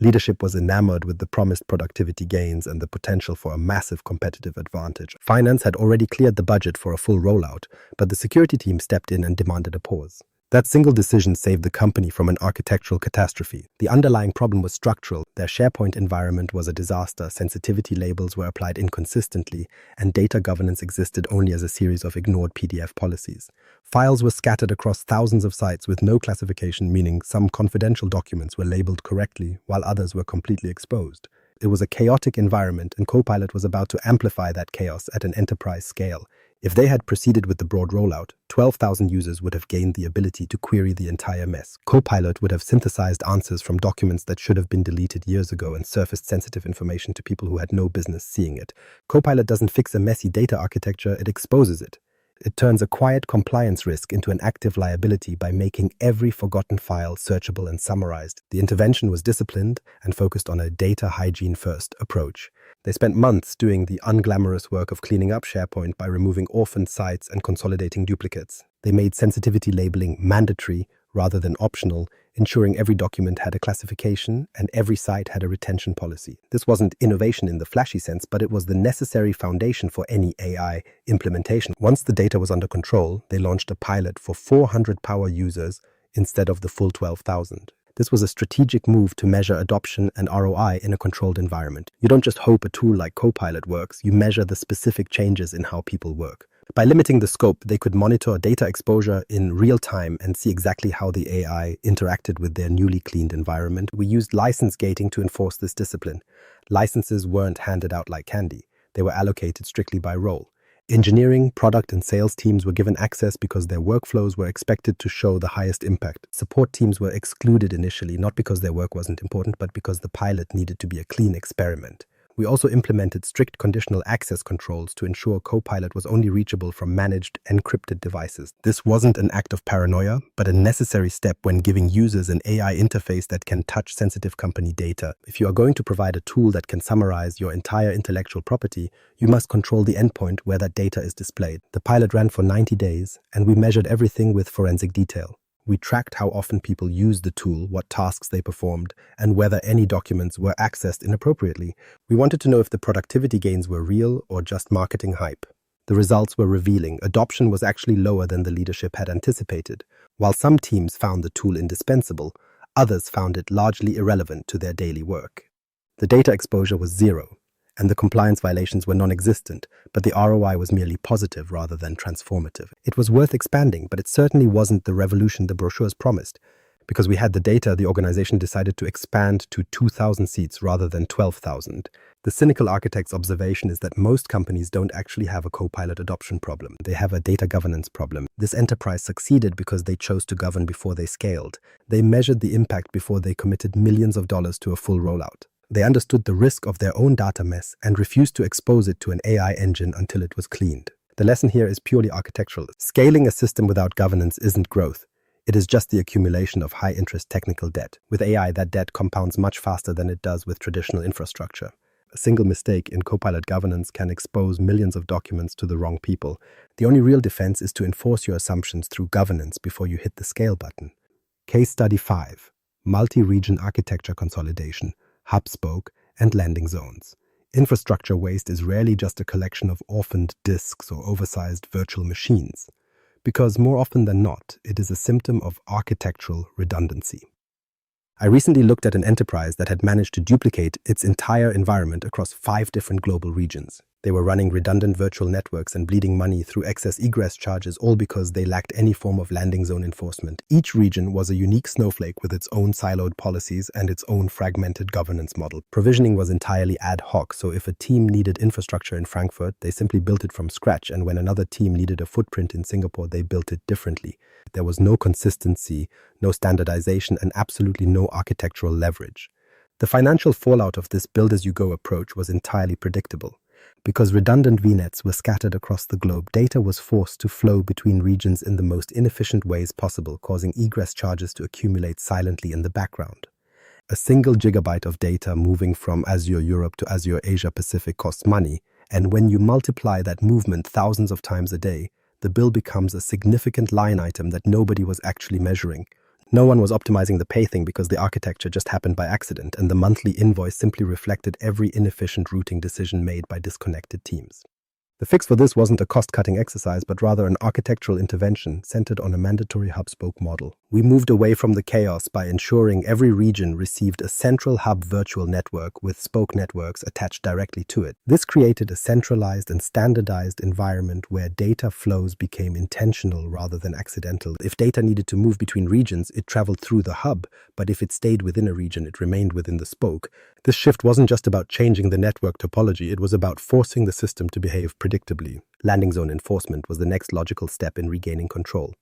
Leadership was enamored with the promised productivity gains and the potential for a massive competitive advantage. Finance had already cleared the budget for a full rollout, but the security team stepped in and demanded a pause. That single decision saved the company from an architectural catastrophe. The underlying problem was structural. Their SharePoint environment was a disaster, sensitivity labels were applied inconsistently, and data governance existed only as a series of ignored PDF policies. Files were scattered across thousands of sites with no classification, meaning some confidential documents were labeled correctly while others were completely exposed. It was a chaotic environment, and Copilot was about to amplify that chaos at an enterprise scale. If they had proceeded with the broad rollout, 12,000 users would have gained the ability to query the entire mess. Copilot would have synthesized answers from documents that should have been deleted years ago and surfaced sensitive information to people who had no business seeing it. Copilot doesn't fix a messy data architecture, it exposes it. It turns a quiet compliance risk into an active liability by making every forgotten file searchable and summarized. The intervention was disciplined and focused on a data hygiene-first approach. They spent months doing the unglamorous work of cleaning up SharePoint by removing orphaned sites and consolidating duplicates. They made sensitivity labeling mandatory rather than optional, ensuring every document had a classification and every site had a retention policy. This wasn't innovation in the flashy sense, but it was the necessary foundation for any AI implementation. Once the data was under control, they launched a pilot for 400 power users instead of the full 12,000. This was a strategic move to measure adoption and ROI in a controlled environment. You don't just hope a tool like Copilot works, you measure the specific changes in how people work. By limiting the scope, they could monitor data exposure in real time and see exactly how the AI interacted with their newly cleaned environment. We used license gating to enforce this discipline. Licenses weren't handed out like candy. They were allocated strictly by role. Engineering, product, and sales teams were given access because their workflows were expected to show the highest impact. Support teams were excluded initially, not because their work wasn't important, but because the pilot needed to be a clean experiment. We also implemented strict conditional access controls to ensure Copilot was only reachable from managed, encrypted devices. This wasn't an act of paranoia, but a necessary step when giving users an AI interface that can touch sensitive company data. If you are going to provide a tool that can summarize your entire intellectual property, you must control the endpoint where that data is displayed. The pilot ran for 90 days, and we measured everything with forensic detail. We tracked how often people used the tool, what tasks they performed, and whether any documents were accessed inappropriately. We wanted to know if the productivity gains were real or just marketing hype. The results were revealing. Adoption was actually lower than the leadership had anticipated. While some teams found the tool indispensable, others found it largely irrelevant to their daily work. The data exposure was zero, and the compliance violations were non-existent, but the ROI was merely positive rather than transformative. It was worth expanding, but it certainly wasn't the revolution the brochures promised. Because we had the data, the organization decided to expand to 2,000 seats rather than 12,000. The cynical architect's observation is that most companies don't actually have a Copilot adoption problem. They have a data governance problem. This enterprise succeeded because they chose to govern before they scaled. They measured the impact before they committed millions of dollars to a full rollout. They understood the risk of their own data mess and refused to expose it to an AI engine until it was cleaned. The lesson here is purely architectural. Scaling a system without governance isn't growth. It is just the accumulation of high-interest technical debt. With AI, that debt compounds much faster than it does with traditional infrastructure. A single mistake in Copilot governance can expose millions of documents to the wrong people. The only real defense is to enforce your assumptions through governance before you hit the scale button. Case Study 5. Multi-region architecture consolidation, hub-spoke, and landing zones. Infrastructure waste is rarely just a collection of orphaned disks or oversized virtual machines, because more often than not, it is a symptom of architectural redundancy. I recently looked at an enterprise that had managed to duplicate its entire environment across 5 different global regions. They were running redundant virtual networks and bleeding money through excess egress charges, all because they lacked any form of landing zone enforcement. Each region was a unique snowflake with its own siloed policies and its own fragmented governance model. Provisioning was entirely ad hoc, so if a team needed infrastructure in Frankfurt, they simply built it from scratch, and when another team needed a footprint in Singapore, they built it differently. There was no consistency, no standardization, and absolutely no architectural leverage. The financial fallout of this build-as-you-go approach was entirely predictable. Because redundant VNets were scattered across the globe, data was forced to flow between regions in the most inefficient ways possible, causing egress charges to accumulate silently in the background. A single gigabyte of data moving from Azure Europe to Azure Asia Pacific costs money, and when you multiply that movement thousands of times a day, the bill becomes a significant line item that nobody was actually measuring. No one was optimizing the pay thing because the architecture just happened by accident, and the monthly invoice simply reflected every inefficient routing decision made by disconnected teams. The fix for this wasn't a cost-cutting exercise, but rather an architectural intervention centered on a mandatory hub-spoke model. We moved away from the chaos by ensuring every region received a central hub virtual network with spoke networks attached directly to it. This created a centralized and standardized environment where data flows became intentional rather than accidental. If data needed to move between regions, it traveled through the hub, but if it stayed within a region, it remained within the spoke. This shift wasn't just about changing the network topology, it was about forcing the system to behave predictably. Landing zone enforcement was the next logical step in regaining control.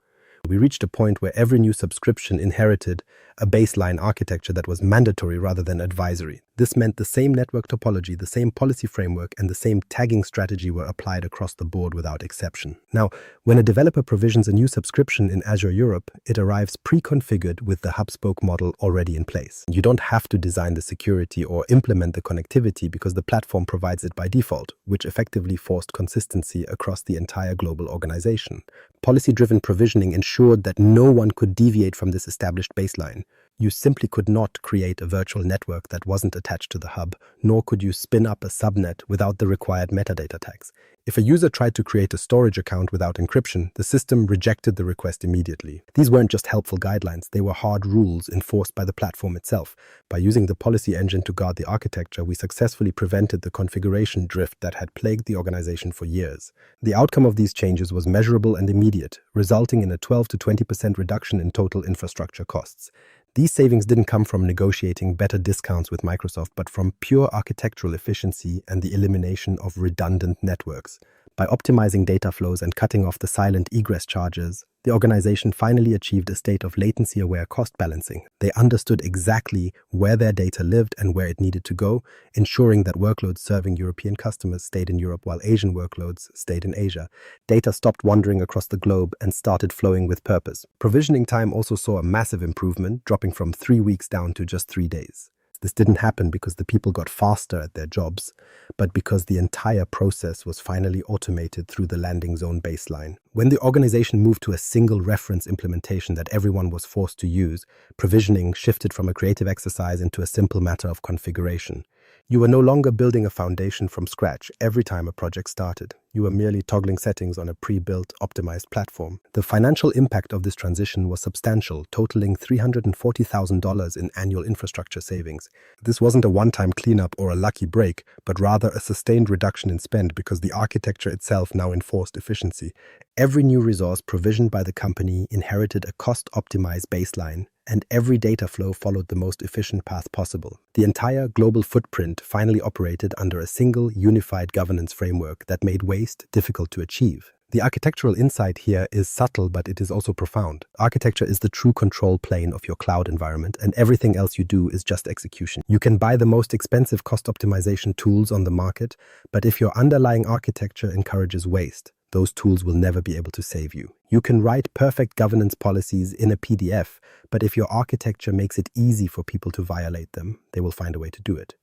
We reached a point where every new subscription inherited a baseline architecture that was mandatory rather than advisory. This meant the same network topology, the same policy framework, and the same tagging strategy were applied across the board without exception. Now, when a developer provisions a new subscription in Azure Europe, it arrives pre-configured with the hub-spoke model already in place. You don't have to design the security or implement the connectivity because the platform provides it by default, which effectively forced consistency across the entire global organization. Policy-driven provisioning ensured that no one could deviate from this established baseline. You simply could not create a virtual network that wasn't attached to the hub, nor could you spin up a subnet without the required metadata tags. If a user tried to create a storage account without encryption, the system rejected the request immediately. These weren't just helpful guidelines, they were hard rules enforced by the platform itself. By using the policy engine to guard the architecture, we successfully prevented the configuration drift that had plagued the organization for years. The outcome of these changes was measurable and immediate, resulting in a 12 to 20% reduction in total infrastructure costs. These savings didn't come from negotiating better discounts with Microsoft, but from pure architectural efficiency and the elimination of redundant networks. By optimizing data flows and cutting off the silent egress charges, the organization finally achieved a state of latency-aware cost balancing. They understood exactly where their data lived and where it needed to go, ensuring that workloads serving European customers stayed in Europe while Asian workloads stayed in Asia. Data stopped wandering across the globe and started flowing with purpose. Provisioning time also saw a massive improvement, dropping from 3 weeks down to just 3 days. This didn't happen because the people got faster at their jobs, but because the entire process was finally automated through the landing zone baseline. When the organization moved to a single reference implementation that everyone was forced to use, provisioning shifted from a creative exercise into a simple matter of configuration. You were no longer building a foundation from scratch every time a project started. You were merely toggling settings on a pre-built, optimized platform. The financial impact of this transition was substantial, totaling $340,000 in annual infrastructure savings. This wasn't a one-time cleanup or a lucky break, but rather a sustained reduction in spend because the architecture itself now enforced efficiency. Every new resource provisioned by the company inherited a cost-optimized baseline, and every data flow followed the most efficient path possible. The entire global footprint finally operated under a single, unified governance framework that made waste difficult to achieve. The architectural insight here is subtle, but it is also profound. Architecture is the true control plane of your cloud environment, and everything else you do is just execution. You can buy the most expensive cost optimization tools on the market, but if your underlying architecture encourages waste, those tools will never be able to save you. You can write perfect governance policies in a PDF, but if your architecture makes it easy for people to violate them, they will find a way to do it.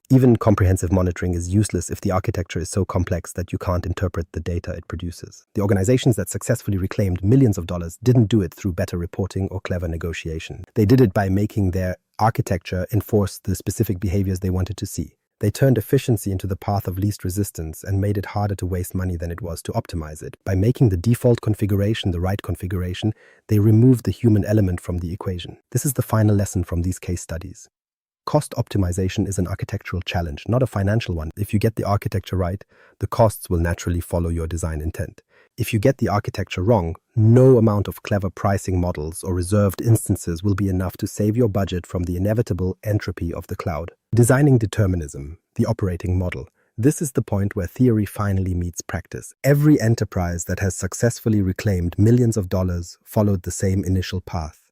Even comprehensive monitoring is useless if the architecture is so complex that you can't interpret the data it produces. The organizations that successfully reclaimed millions of dollars didn't do it through better reporting or clever negotiation. They did it by making their architecture enforce the specific behaviors they wanted to see. They turned efficiency into the path of least resistance and made it harder to waste money than it was to optimize it. By making the default configuration the right configuration, they removed the human element from the equation. This is the final lesson from these case studies. Cost optimization is an architectural challenge, not a financial one. If you get the architecture right, the costs will naturally follow your design intent. If you get the architecture wrong, no amount of clever pricing models or reserved instances will be enough to save your budget from the inevitable entropy of the cloud. Designing determinism, the operating model. This is the point where theory finally meets practice. Every enterprise that has successfully reclaimed millions of dollars followed the same initial path.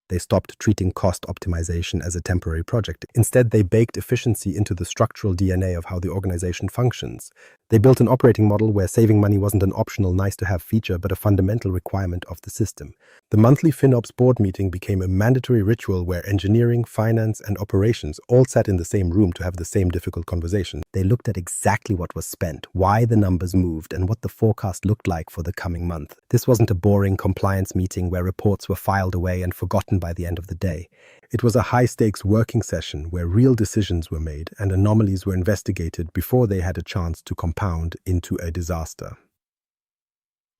They stopped treating cost optimization as a temporary project. Instead, they baked efficiency into the structural DNA of how the organization functions. They built an operating model where saving money wasn't an optional nice-to-have feature, but a fundamental requirement of the system. The monthly FinOps board meeting became a mandatory ritual where engineering, finance, and operations all sat in the same room to have the same difficult conversation. They looked at exactly what was spent, why the numbers moved, and what the forecast looked like for the coming month. This wasn't a boring compliance meeting where reports were filed away and forgotten by the end of the day. It was a high-stakes working session where real decisions were made and anomalies were investigated before they had a chance to compound into a disaster.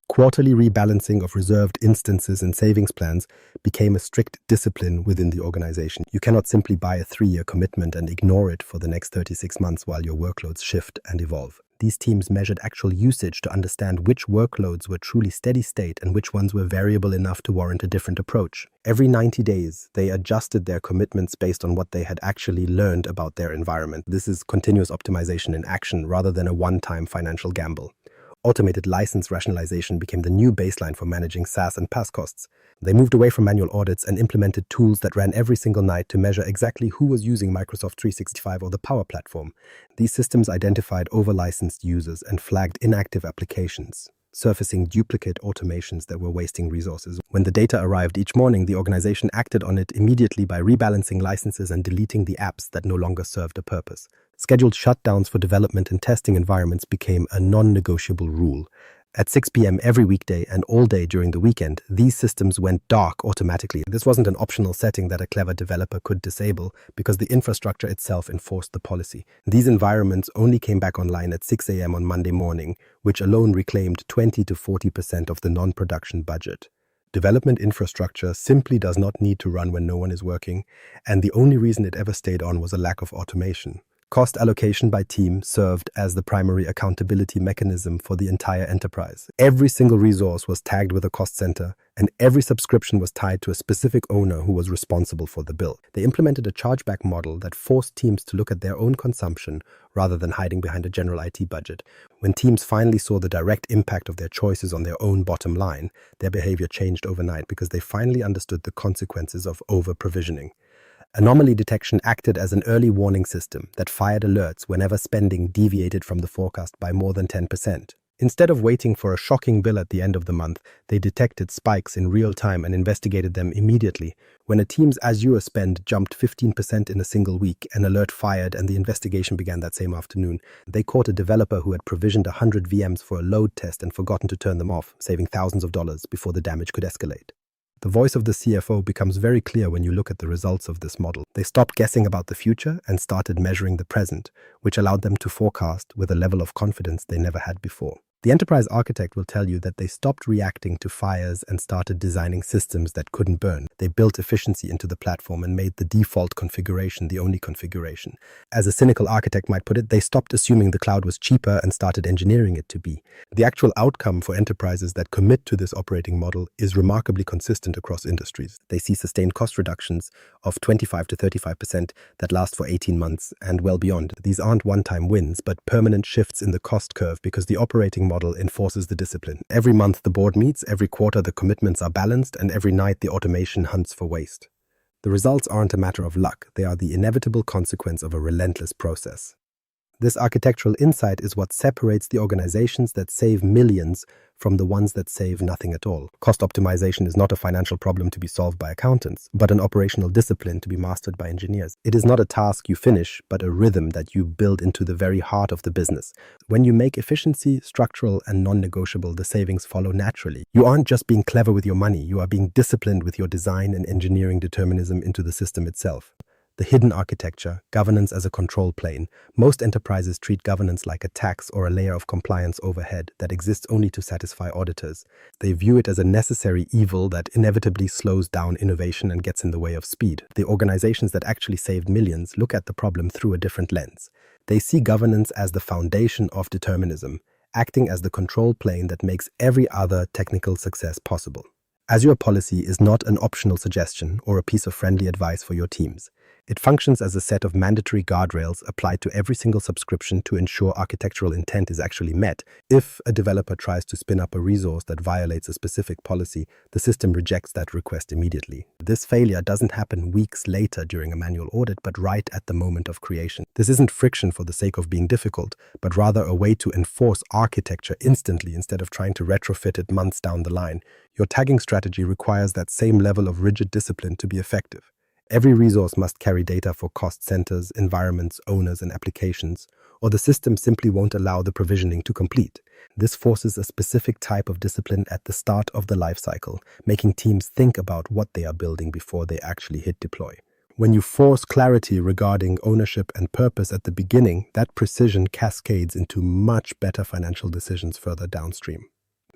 Quarterly rebalancing of reserved instances and savings plans became a strict discipline within the organization. You cannot simply buy a 3-year commitment and ignore it for the next 36 months while your workloads shift and evolve. These teams measured actual usage to understand which workloads were truly steady state and which ones were variable enough to warrant a different approach. Every 90 days, they adjusted their commitments based on what they had actually learned about their environment. This is continuous optimization in action rather than a one-time financial gamble. Automated license rationalization became the new baseline for managing SaaS and PaaS costs. They moved away from manual audits and implemented tools that ran every single night to measure exactly who was using Microsoft 365 or the Power Platform. These systems identified over-licensed users and flagged inactive applications, surfacing duplicate automations that were wasting resources. When the data arrived each morning, the organization acted on it immediately by rebalancing licenses and deleting the apps that no longer served a purpose. Scheduled shutdowns for development and testing environments became a non-negotiable rule. At 6 p.m. every weekday and all day during the weekend, these systems went dark automatically. This wasn't an optional setting that a clever developer could disable because the infrastructure itself enforced the policy. These environments only came back online at 6 a.m. on Monday morning, which alone reclaimed 20 to 40% of the non-production budget. Development infrastructure simply does not need to run when no one is working, and the only reason it ever stayed on was a lack of automation. Cost allocation by team served as the primary accountability mechanism for the entire enterprise. Every single resource was tagged with a cost center, and every subscription was tied to a specific owner who was responsible for the bill. They implemented a chargeback model that forced teams to look at their own consumption rather than hiding behind a general IT budget. When teams finally saw the direct impact of their choices on their own bottom line, their behavior changed overnight because they finally understood the consequences of over-provisioning. Anomaly detection acted as an early warning system that fired alerts whenever spending deviated from the forecast by more than 10%. Instead of waiting for a shocking bill at the end of the month, they detected spikes in real time and investigated them immediately. When a team's Azure spend jumped 15% in a single week, an alert fired and the investigation began that same afternoon. They caught a developer who had provisioned 100 VMs for a load test and forgotten to turn them off, saving thousands of dollars before the damage could escalate. The voice of the CFO becomes very clear when you look at the results of this model. They stopped guessing about the future and started measuring the present, which allowed them to forecast with a level of confidence they never had before. The enterprise architect will tell you that they stopped reacting to fires and started designing systems that couldn't burn. They built efficiency into the platform and made the default configuration the only configuration. As a cynical architect might put it, they stopped assuming the cloud was cheaper and started engineering it to be. The actual outcome for enterprises that commit to this operating model is remarkably consistent across industries. They see sustained cost reductions of 25 to 35% that last for 18 months and well beyond. These aren't one-time wins, but permanent shifts in the cost curve because the operating model enforces the discipline. Every month the board meets, every quarter the commitments are balanced, and every night the automation hunts for waste. The results aren't a matter of luck, they are the inevitable consequence of a relentless process. This architectural insight is what separates the organizations that save millions from the ones that save nothing at all. Cost optimization is not a financial problem to be solved by accountants, but an operational discipline to be mastered by engineers. It is not a task you finish, but a rhythm that you build into the very heart of the business. When you make efficiency structural and non-negotiable, the savings follow naturally. You aren't just being clever with your money, you are being disciplined with your design and engineering determinism into the system itself. The hidden architecture, governance as a control plane. Most enterprises treat governance like a tax or a layer of compliance overhead that exists only to satisfy auditors. They view it as a necessary evil that inevitably slows down innovation and gets in the way of speed. The organizations that actually saved millions look at the problem through a different lens. They see governance as the foundation of determinism, acting as the control plane that makes every other technical success possible. Azure policy is not an optional suggestion or a piece of friendly advice for your teams. It functions as a set of mandatory guardrails applied to every single subscription to ensure architectural intent is actually met. If a developer tries to spin up a resource that violates a specific policy, the system rejects that request immediately. This failure doesn't happen weeks later during a manual audit, but right at the moment of creation. This isn't friction for the sake of being difficult, but rather a way to enforce architecture instantly instead of trying to retrofit it months down the line. Your tagging strategy requires that same level of rigid discipline to be effective. Every resource must carry data for cost centers, environments, owners, and applications, or the system simply won't allow the provisioning to complete. This forces a specific type of discipline at the start of the lifecycle, making teams think about what they are building before they actually hit deploy. When you force clarity regarding ownership and purpose at the beginning, that precision cascades into much better financial decisions further downstream.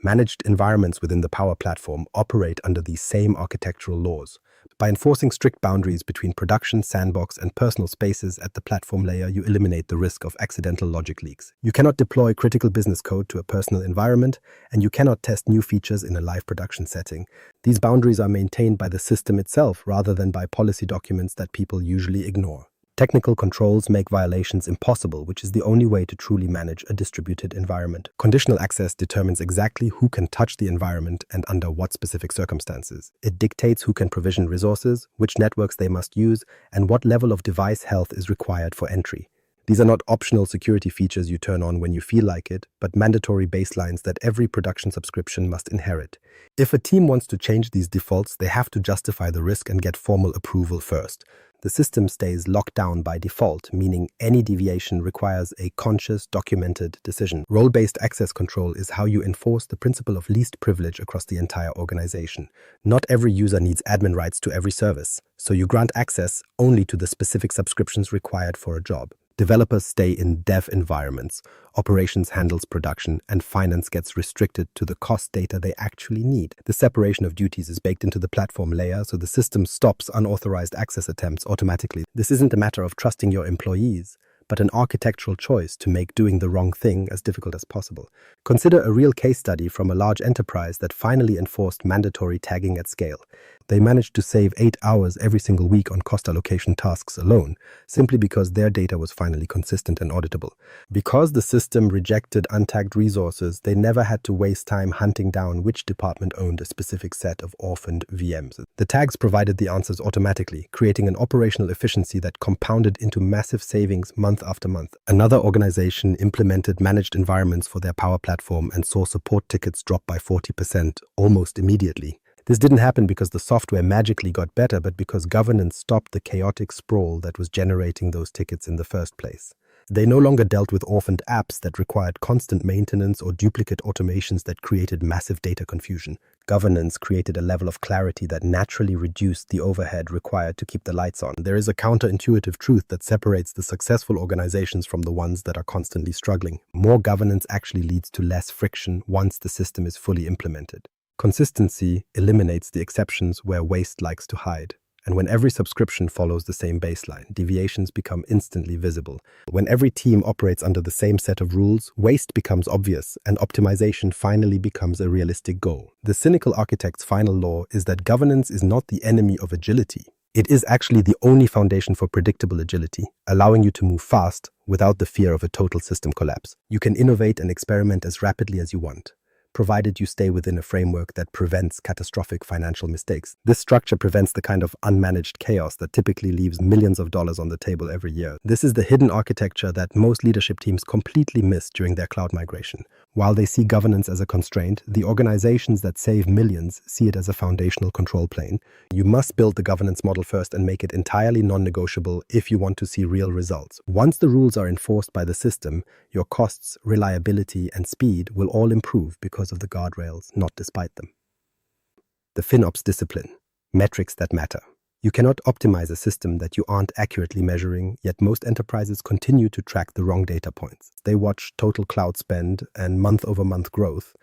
Managed environments within the Power Platform operate under these same architectural laws. By enforcing strict boundaries between production, sandbox, and personal spaces at the platform layer, you eliminate the risk of accidental logic leaks. You cannot deploy critical business code to a personal environment, and you cannot test new features in a live production setting. These boundaries are maintained by the system itself rather than by policy documents that people usually ignore. Technical controls make violations impossible, which is the only way to truly manage a distributed environment. Conditional access determines exactly who can touch the environment and under what specific circumstances. It dictates who can provision resources, which networks they must use, and what level of device health is required for entry. These are not optional security features you turn on when you feel like it, but mandatory baselines that every production subscription must inherit. If a team wants to change these defaults, they have to justify the risk and get formal approval first. The system stays locked down by default, meaning any deviation requires a conscious, documented decision. Role-based access control is how you enforce the principle of least privilege across the entire organization. Not every user needs admin rights to every service, so you grant access only to the specific subscriptions required for a job. Developers stay in dev environments, operations handles production, and finance gets restricted to the cost data they actually need. The separation of duties is baked into the platform layer, so the system stops unauthorized access attempts automatically. This isn't a matter of trusting your employees, but an architectural choice to make doing the wrong thing as difficult as possible. Consider a real case study from a large enterprise that finally enforced mandatory tagging at scale. They managed to save 8 hours every single week on cost allocation tasks alone, simply because their data was finally consistent and auditable. Because the system rejected untagged resources, they never had to waste time hunting down which department owned a specific set of orphaned VMs. The tags provided the answers automatically, creating an operational efficiency that compounded into massive savings month after month. Another organization implemented managed environments for their Power Platform and saw support tickets drop by 40% almost immediately. This didn't happen because the software magically got better, but because governance stopped the chaotic sprawl that was generating those tickets in the first place. They no longer dealt with orphaned apps that required constant maintenance or duplicate automations that created massive data confusion. Governance created a level of clarity that naturally reduced the overhead required to keep the lights on. There is a counterintuitive truth that separates the successful organizations from the ones that are constantly struggling. More governance actually leads to less friction once the system is fully implemented. Consistency eliminates the exceptions where waste likes to hide. And when every subscription follows the same baseline, deviations become instantly visible. When every team operates under the same set of rules, waste becomes obvious and optimization finally becomes a realistic goal. The cynical architect's final law is that governance is not the enemy of agility. It is actually the only foundation for predictable agility, allowing you to move fast without the fear of a total system collapse. You can innovate and experiment as rapidly as you want. provided you stay within a framework that prevents catastrophic financial mistakes. This structure prevents the kind of unmanaged chaos that typically leaves millions of dollars on the table every year. This is the hidden architecture that most leadership teams completely miss during their cloud migration. While they see governance as a constraint, the organizations that save millions see it as a foundational control plane. You must build the governance model first and make it entirely non-negotiable if you want to see real results. Once the rules are enforced by the system, your costs, reliability, and speed will all improve because of the guardrails, not despite them. The FinOps discipline. Metrics that matter. You cannot optimize a system that you aren't accurately measuring, yet most enterprises continue to track the wrong data points. They watch total cloud spend and month-over-month growth,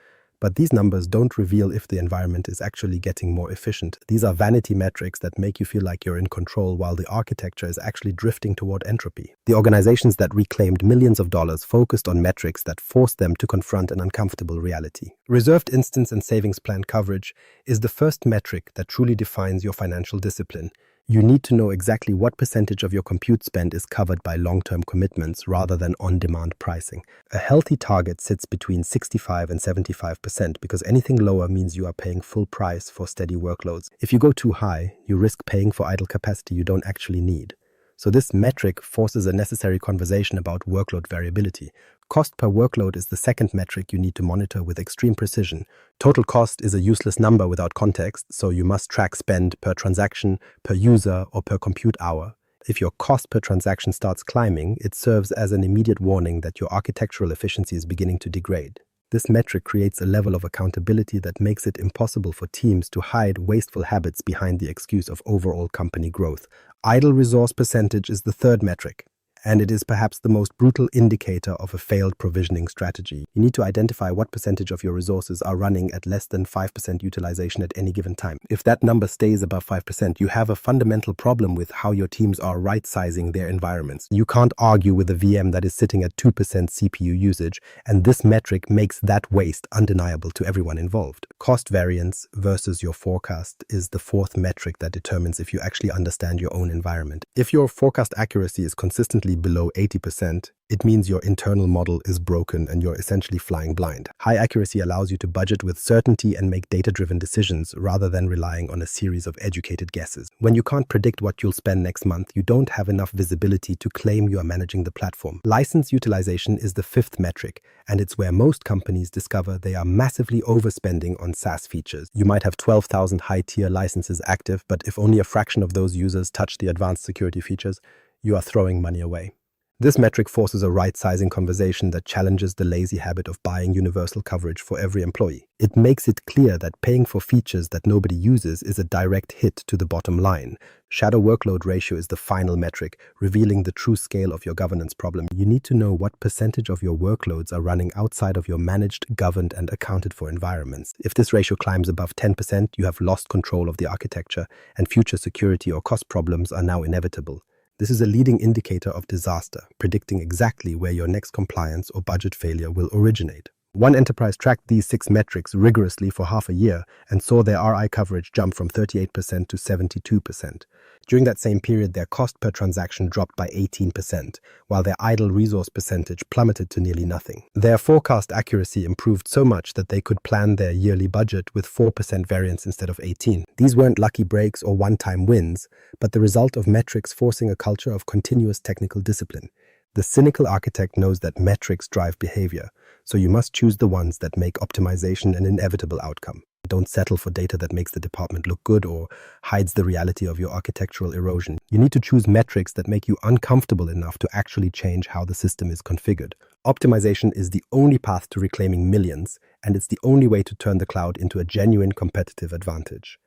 but these numbers don't reveal if the environment is actually getting more efficient. These are vanity metrics that make you feel like you're in control while the architecture is actually drifting toward entropy. The organizations that reclaimed millions of dollars focused on metrics that forced them to confront an uncomfortable reality. Reserved instance and savings plan coverage is the first metric that truly defines your financial discipline. You need to know exactly what percentage of your compute spend is covered by long-term commitments rather than on-demand pricing. A healthy target sits between 65 and 75% because anything lower means you are paying full price for steady workloads. If you go too high, you risk paying for idle capacity you don't actually need. So this metric forces a necessary conversation about workload variability. Cost per workload is the second metric you need to monitor with extreme precision. Total cost is a useless number without context, so you must track spend per transaction, per user, or per compute hour. If your cost per transaction starts climbing, it serves as an immediate warning that your architectural efficiency is beginning to degrade. This metric creates a level of accountability that makes it impossible for teams to hide wasteful habits behind the excuse of overall company growth. Idle resource percentage is the third metric, and it is perhaps the most brutal indicator of a failed provisioning strategy. You need to identify what percentage of your resources are running at less than 5% utilization at any given time. If that number stays above 5%, you have a fundamental problem with how your teams are right-sizing their environments. You can't argue with a VM that is sitting at 2% CPU usage, and this metric makes that waste undeniable to everyone involved. Cost variance versus your forecast is the fourth metric that determines if you actually understand your own environment. If your forecast accuracy is consistently below 80%, it means your internal model is broken and you're essentially flying blind. High accuracy allows you to budget with certainty and make data-driven decisions rather than relying on a series of educated guesses. When you can't predict what you'll spend next month, you don't have enough visibility to claim you are managing the platform. License utilization is the fifth metric, and it's where most companies discover they are massively overspending on SaaS features. You might have 12,000 high-tier licenses active, but if only a fraction of those users touch the advanced security features, you are throwing money away. This metric forces a right-sizing conversation that challenges the lazy habit of buying universal coverage for every employee. It makes it clear that paying for features that nobody uses is a direct hit to the bottom line. Shadow workload ratio is the final metric, revealing the true scale of your governance problem. You need to know what percentage of your workloads are running outside of your managed, governed, and accounted for environments. If this ratio climbs above 10%, you have lost control of the architecture, and future security or cost problems are now inevitable. This is a leading indicator of disaster, predicting exactly where your next compliance or budget failure will originate. One enterprise tracked these 6 metrics rigorously for half a year and saw their RI coverage jump from 38% to 72%. During that same period, their cost per transaction dropped by 18%, while their idle resource percentage plummeted to nearly nothing. Their forecast accuracy improved so much that they could plan their yearly budget with 4% variance instead of 18%. These weren't lucky breaks or one-time wins, but the result of metrics forcing a culture of continuous technical discipline. The cynical architect knows that metrics drive behavior, so you must choose the ones that make optimization an inevitable outcome. Don't settle for data that makes the department look good or hides the reality of your architectural erosion. You need to choose metrics that make you uncomfortable enough to actually change how the system is configured. Optimization is the only path to reclaiming millions, and it's the only way to turn the cloud into a genuine competitive advantage.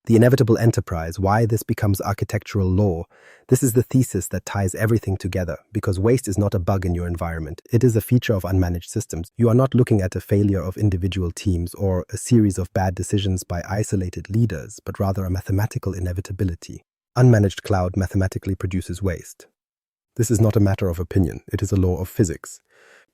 The inevitable enterprise, why this becomes architectural law. This is the thesis that ties everything together, because waste is not a bug in your environment. It is a feature of unmanaged systems. You are not looking at a failure of individual teams or a series of bad decisions by isolated leaders, but rather a mathematical inevitability. Unmanaged cloud mathematically produces waste. This is not a matter of opinion. It is a law of physics.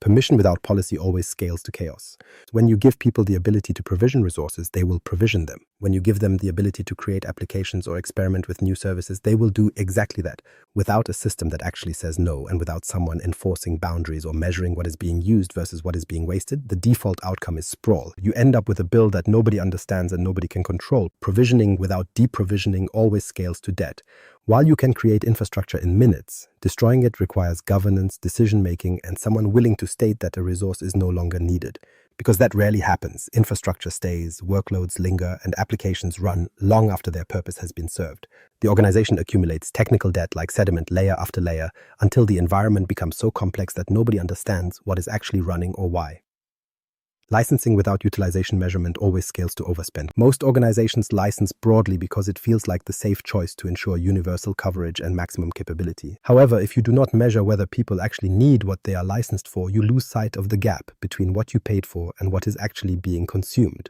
Permission without policy always scales to chaos. When you give people the ability to provision resources, they will provision them. When you give them the ability to create applications or experiment with new services, they will do exactly that. Without a system that actually says no, and without someone enforcing boundaries or measuring what is being used versus what is being wasted, the default outcome is sprawl. You end up with a bill that nobody understands and nobody can control. Provisioning without deprovisioning always scales to debt. While you can create infrastructure in minutes, destroying it requires governance, decision-making, and someone willing to state that a resource is no longer needed. Because that rarely happens. Infrastructure stays, workloads linger, and applications run long after their purpose has been served. The organization accumulates technical debt like sediment layer after layer until the environment becomes so complex that nobody understands what is actually running or why. Licensing without utilization measurement always scales to overspend. Most organizations license broadly because it feels like the safe choice to ensure universal coverage and maximum capability. However, if you do not measure whether people actually need what they are licensed for, you lose sight of the gap between what you paid for and what is actually being consumed.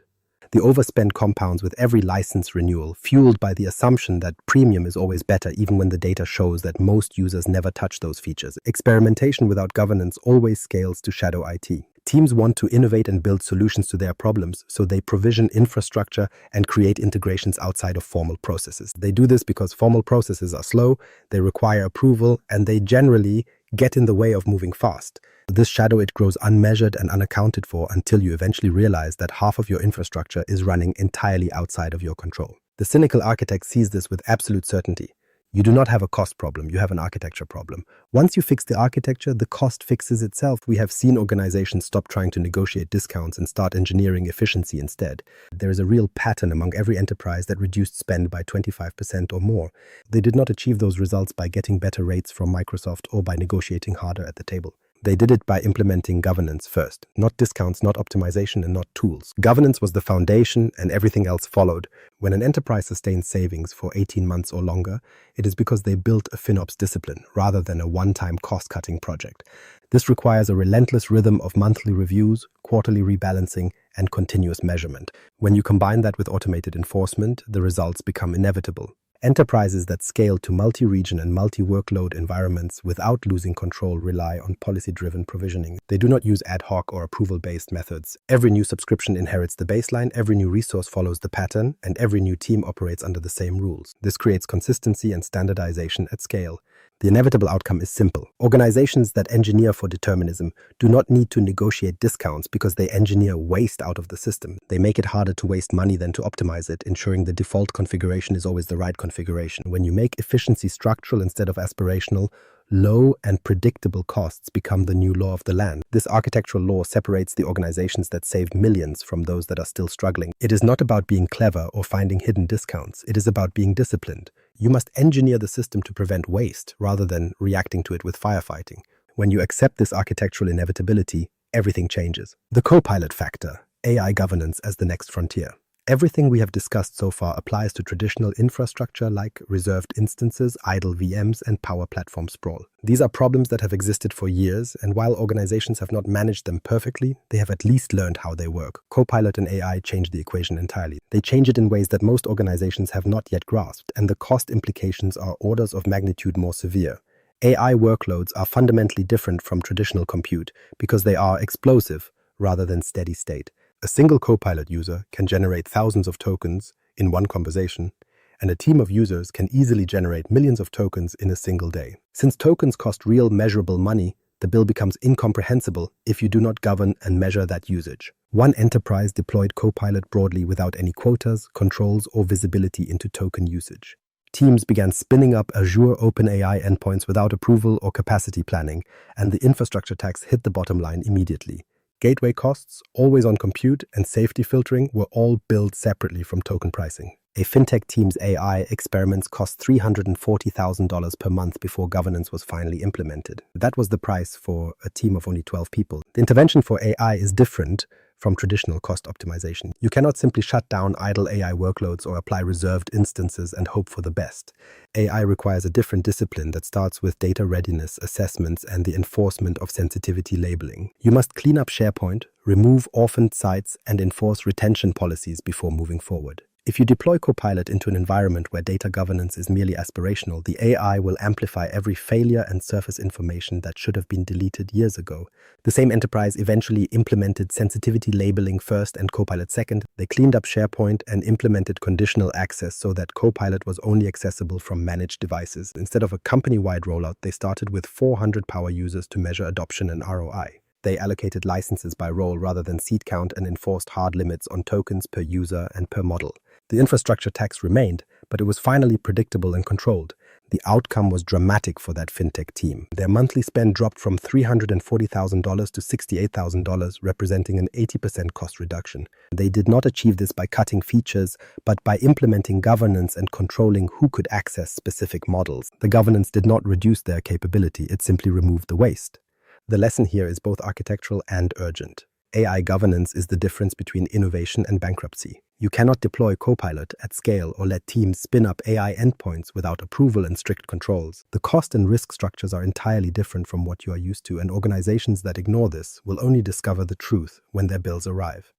The overspend compounds with every license renewal, fueled by the assumption that premium is always better even when the data shows that most users never touch those features. Experimentation without governance always scales to shadow IT. Teams want to innovate and build solutions to their problems, so they provision infrastructure and create integrations outside of formal processes. They do this because formal processes are slow, they require approval, and they generally get in the way of moving fast. This shadow, it grows unmeasured and unaccounted for until you eventually realize that half of your infrastructure is running entirely outside of your control. The cynical architect sees this with absolute certainty. You do not have a cost problem, you have an architecture problem. Once you fix the architecture, the cost fixes itself. We have seen organizations stop trying to negotiate discounts and start engineering efficiency instead. There is a real pattern among every enterprise that reduced spend by 25% or more. They did not achieve those results by getting better rates from Microsoft or by negotiating harder at the table. They did it by implementing governance first. Not discounts, not optimization, and not tools. Governance was the foundation and everything else followed. When an enterprise sustains savings for 18 months or longer, it is because they built a FinOps discipline rather than a one-time cost-cutting project. This requires a relentless rhythm of monthly reviews, quarterly rebalancing, and continuous measurement. When you combine that with automated enforcement, the results become inevitable. Enterprises that scale to multi-region and multi-workload environments without losing control rely on policy-driven provisioning. They do not use ad hoc or approval-based methods. Every new subscription inherits the baseline, every new resource follows the pattern, and every new team operates under the same rules. This creates consistency and standardization at scale. The inevitable outcome is simple. Organizations that engineer for determinism do not need to negotiate discounts because they engineer waste out of the system. They make it harder to waste money than to optimize it, ensuring the default configuration is always the right configuration. When you make efficiency structural instead of aspirational, low and predictable costs become the new law of the land. This architectural law separates the organizations that save millions from those that are still struggling. It is not about being clever or finding hidden discounts. It is about being disciplined. You must engineer the system to prevent waste rather than reacting to it with firefighting. When you accept this architectural inevitability, everything changes. The co-pilot factor, AI governance as the next frontier. Everything we have discussed so far applies to traditional infrastructure like reserved instances, idle VMs, and power platform sprawl. These are problems that have existed for years, and while organizations have not managed them perfectly, they have at least learned how they work. Copilot and AI change the equation entirely. They change it in ways that most organizations have not yet grasped, and the cost implications are orders of magnitude more severe. AI workloads are fundamentally different from traditional compute because they are explosive rather than steady state. A single Copilot user can generate thousands of tokens in one conversation, and a team of users can easily generate millions of tokens in a single day. Since tokens cost real measurable money, the bill becomes incomprehensible if you do not govern and measure that usage. One enterprise deployed Copilot broadly without any quotas, controls, or visibility into token usage. Teams began spinning up Azure OpenAI endpoints without approval or capacity planning, and the infrastructure tax hit the bottom line immediately. Gateway costs, always-on compute, and safety filtering were all billed separately from token pricing. A fintech team's AI experiments cost $340,000 per month before governance was finally implemented. That was the price for a team of only 12 people. The intervention for AI is different from traditional cost optimization. You cannot simply shut down idle AI workloads or apply reserved instances and hope for the best. AI requires a different discipline that starts with data readiness assessments and the enforcement of sensitivity labeling. You must clean up SharePoint, remove orphaned sites, and enforce retention policies before moving forward. If you deploy Copilot into an environment where data governance is merely aspirational, the AI will amplify every failure and surface information that should have been deleted years ago. The same enterprise eventually implemented sensitivity labeling first and Copilot second. They cleaned up SharePoint and implemented conditional access so that Copilot was only accessible from managed devices. Instead of a company-wide rollout, they started with 400 power users to measure adoption and ROI. They allocated licenses by role rather than seat count and enforced hard limits on tokens per user and per model. The infrastructure tax remained, but it was finally predictable and controlled. The outcome was dramatic for that fintech team. Their monthly spend dropped from $340,000 to $68,000, representing an 80% cost reduction. They did not achieve this by cutting features, but by implementing governance and controlling who could access specific models. The governance did not reduce their capability, it simply removed the waste. The lesson here is both architectural and urgent. AI governance is the difference between innovation and bankruptcy. You cannot deploy Copilot at scale or let teams spin up AI endpoints without approval and strict controls. The cost and risk structures are entirely different from what you are used to, and organizations that ignore this will only discover the truth when their bills arrive.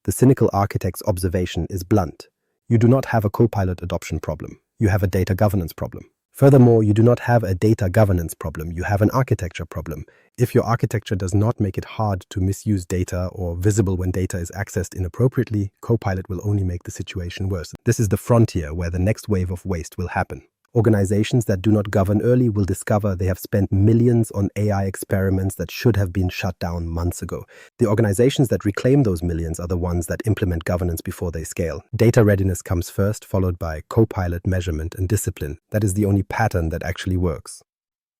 The cynical architect's observation is blunt. You do not have a Copilot adoption problem. You have a data governance problem. Furthermore, you do not have a data governance problem, you have an architecture problem. If your architecture does not make it hard to misuse data or visible when data is accessed inappropriately, Copilot will only make the situation worse. This is the frontier where the next wave of waste will happen. Organizations that do not govern early will discover they have spent millions on AI experiments that should have been shut down months ago. The organizations that reclaim those millions are the ones that implement governance before they scale. Data readiness comes first, followed by Copilot measurement and discipline. That is the only pattern that actually works.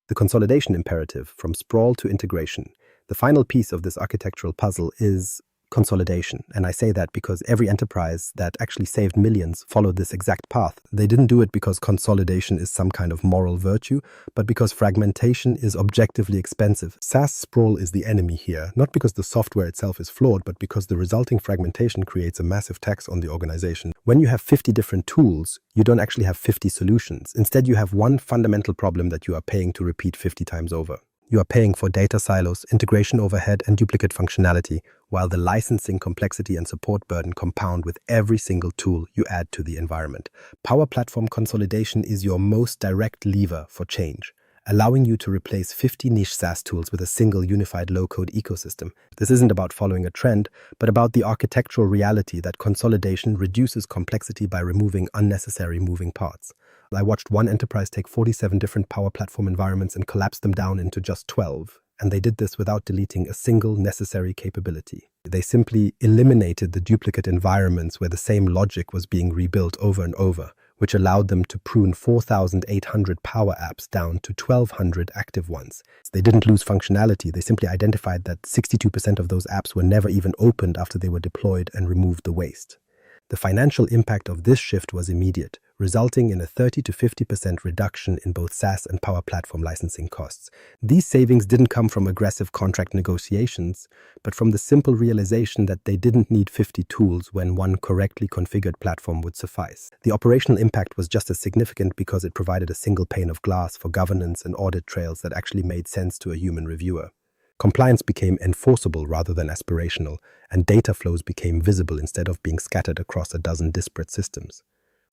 The consolidation imperative, from sprawl to integration. The final piece of this architectural puzzle is consolidation. And I say that because every enterprise that actually saved millions followed this exact path. They didn't do it because consolidation is some kind of moral virtue, but because fragmentation is objectively expensive. SaaS sprawl is the enemy here, not because the software itself is flawed, but because the resulting fragmentation creates a massive tax on the organization. When you have 50 different tools, you don't actually have 50 solutions. Instead, you have one fundamental problem that you are paying to repeat 50 times over. You are paying for data silos, integration overhead, and duplicate functionality, while the licensing complexity and support burden compound with every single tool you add to the environment. Power Platform consolidation is your most direct lever for change, allowing you to replace 50 niche SaaS tools with a single unified low-code ecosystem. This isn't about following a trend, but about the architectural reality that consolidation reduces complexity by removing unnecessary moving parts. I watched one enterprise take 47 different Power Platform environments and collapse them down into just 12, and they did this without deleting a single necessary capability. They simply eliminated the duplicate environments where the same logic was being rebuilt over and over, which allowed them to prune 4,800 Power apps down to 1,200 active ones. They didn't lose functionality, they simply identified that 62% of those apps were never even opened after they were deployed and removed the waste. The financial impact of this shift was immediate, resulting in a 30 to 50% reduction in both SaaS and Power Platform licensing costs. These savings didn't come from aggressive contract negotiations, but from the simple realization that they didn't need 50 tools when one correctly configured platform would suffice. The operational impact was just as significant because it provided a single pane of glass for governance and audit trails that actually made sense to a human reviewer. Compliance became enforceable rather than aspirational, and data flows became visible instead of being scattered across a dozen disparate systems.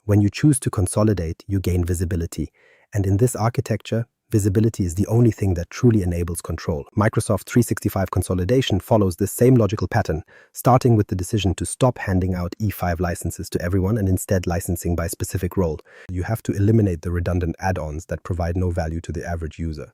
When you choose to consolidate, you gain visibility, and in this architecture, visibility is the only thing that truly enables control. Microsoft 365 consolidation follows this same logical pattern, starting with the decision to stop handing out E5 licenses to everyone and instead licensing by specific role. You have to eliminate the redundant add-ons that provide no value to the average user.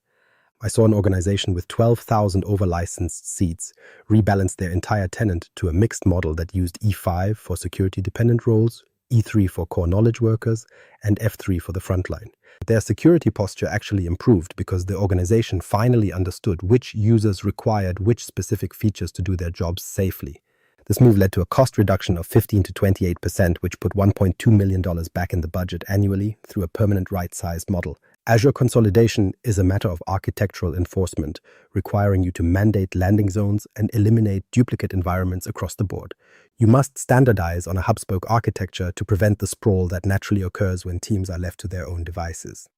I saw an organization with 12,000 over-licensed seats rebalance their entire tenant to a mixed model that used E5 for security-dependent roles, E3 for core knowledge workers, and F3 for the frontline. Their security posture actually improved because the organization finally understood which users required which specific features to do their jobs safely. This move led to a cost reduction of 15 to 28%, which put $1.2 million back in the budget annually through a permanent right-sized model. Azure consolidation is a matter of architectural enforcement, requiring you to mandate landing zones and eliminate duplicate environments across the board. You must standardize on a hub-spoke architecture to prevent the sprawl that naturally occurs when teams are left to their own devices.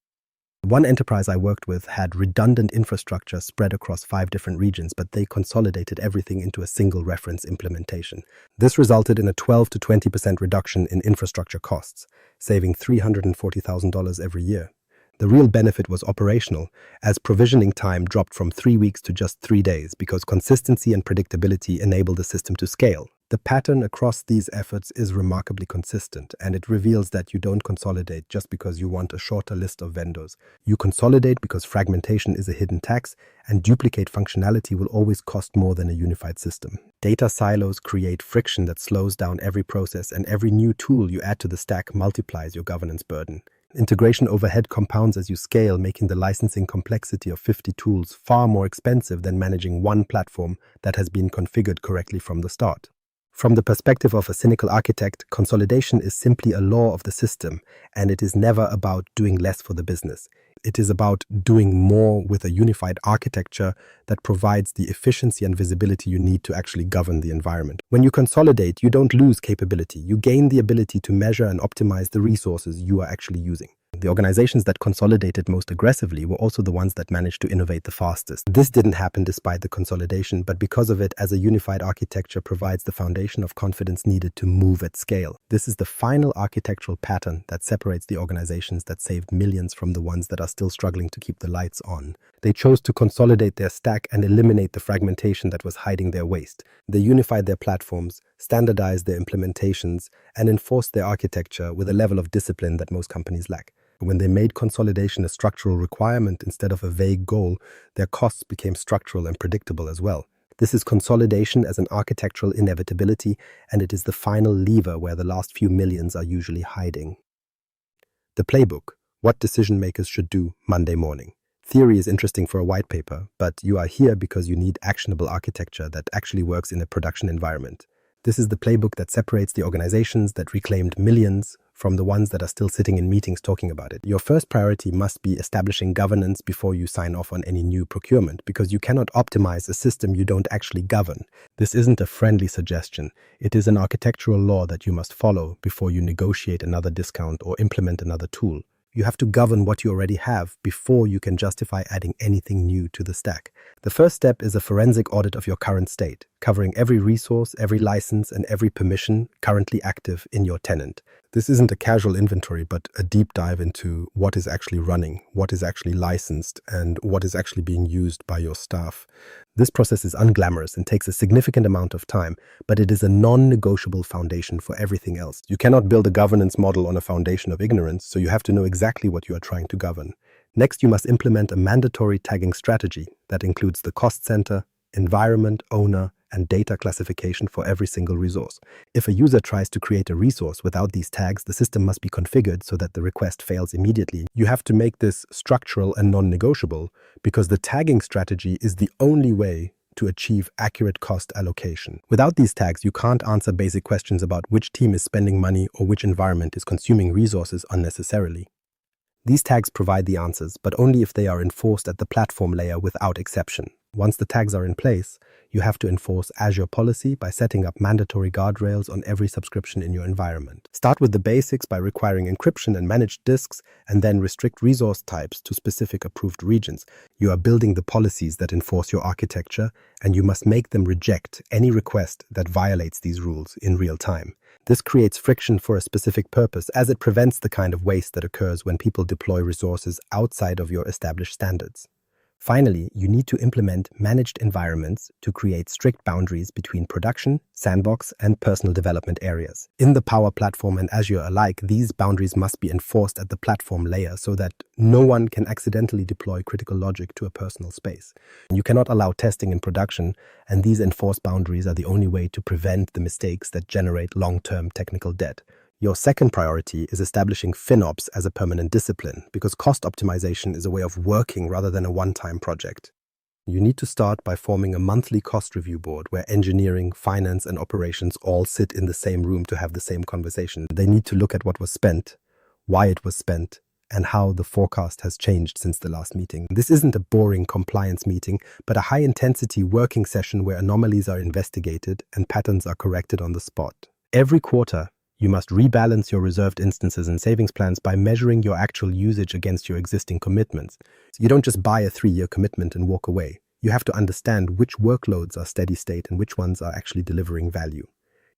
One enterprise I worked with had redundant infrastructure spread across 5 different regions, but they consolidated everything into a single reference implementation. This resulted in a 12 to 20% reduction in infrastructure costs, saving $340,000 every year. The real benefit was operational, as provisioning time dropped from 3 weeks to just 3 days because consistency and predictability enabled the system to scale. The pattern across these efforts is remarkably consistent, and it reveals that you don't consolidate just because you want a shorter list of vendors. You consolidate because fragmentation is a hidden tax, and duplicate functionality will always cost more than a unified system. Data silos create friction that slows down every process, and every new tool you add to the stack multiplies your governance burden. Integration overhead compounds as you scale, making the licensing complexity of 50 tools far more expensive than managing one platform that has been configured correctly from the start. From the perspective of a cynical architect, consolidation is simply a law of the system, and it is never about doing less for the business. It is about doing more with a unified architecture that provides the efficiency and visibility you need to actually govern the environment. When you consolidate, you don't lose capability. You gain the ability to measure and optimize the resources you are actually using. The organizations that consolidated most aggressively were also the ones that managed to innovate the fastest. This didn't happen despite the consolidation, but because of it, as a unified architecture provides the foundation of confidence needed to move at scale. This is the final architectural pattern that separates the organizations that saved millions from the ones that are still struggling to keep the lights on. They chose to consolidate their stack and eliminate the fragmentation that was hiding their waste. They unified their platforms, standardized their implementations, and enforced their architecture with a level of discipline that most companies lack. When they made consolidation a structural requirement instead of a vague goal, their costs became structural and predictable as well. This is consolidation as an architectural inevitability, and it is the final lever where the last few millions are usually hiding. The playbook: what decision makers should do Monday morning. Theory is interesting for a white paper, but you are here because you need actionable architecture that actually works in a production environment. This is the playbook that separates the organizations that reclaimed millions from the ones that are still sitting in meetings talking about it. Your first priority must be establishing governance before you sign off on any new procurement, because you cannot optimize a system you don't actually govern. This isn't a friendly suggestion. It is an architectural law that you must follow before you negotiate another discount or implement another tool. You have to govern what you already have before you can justify adding anything new to the stack. The first step is a forensic audit of your current state, covering every resource, every license, and every permission currently active in your tenant. This isn't a casual inventory, but a deep dive into what is actually running, what is actually licensed, and what is actually being used by your staff. This process is unglamorous and takes a significant amount of time, but it is a non-negotiable foundation for everything else. You cannot build a governance model on a foundation of ignorance, so you have to know exactly what you are trying to govern. Next, you must implement a mandatory tagging strategy that includes the cost center, environment, owner, and data classification for every single resource. If a user tries to create a resource without these tags, the system must be configured so that the request fails immediately. You have to make this structural and non-negotiable because the tagging strategy is the only way to achieve accurate cost allocation. Without these tags, you can't answer basic questions about which team is spending money or which environment is consuming resources unnecessarily. These tags provide the answers, but only if they are enforced at the platform layer without exception. Once the tags are in place, you have to enforce Azure policy by setting up mandatory guardrails on every subscription in your environment. Start with the basics by requiring encryption and managed disks, and then restrict resource types to specific approved regions. You are building the policies that enforce your architecture, and you must make them reject any request that violates these rules in real time. This creates friction for a specific purpose, as it prevents the kind of waste that occurs when people deploy resources outside of your established standards. Finally, you need to implement managed environments to create strict boundaries between production, sandbox, and personal development areas. In the Power Platform and Azure alike, these boundaries must be enforced at the platform layer so that no one can accidentally deploy critical logic to a personal space. You cannot allow testing in production, and these enforced boundaries are the only way to prevent the mistakes that generate long-term technical debt. Your second priority is establishing FinOps as a permanent discipline, because cost optimization is a way of working rather than a one-time project. You need to start by forming a monthly cost review board where engineering, finance, and operations all sit in the same room to have the same conversation. They need to look at what was spent, why it was spent, and how the forecast has changed since the last meeting. This isn't a boring compliance meeting, but a high-intensity working session where anomalies are investigated and patterns are corrected on the spot. Every quarter, You must rebalance your reserved instances and savings plans by measuring your actual usage against your existing commitments. You don't just buy a 3-year commitment and walk away. You have to understand which workloads are steady state and which ones are actually delivering value.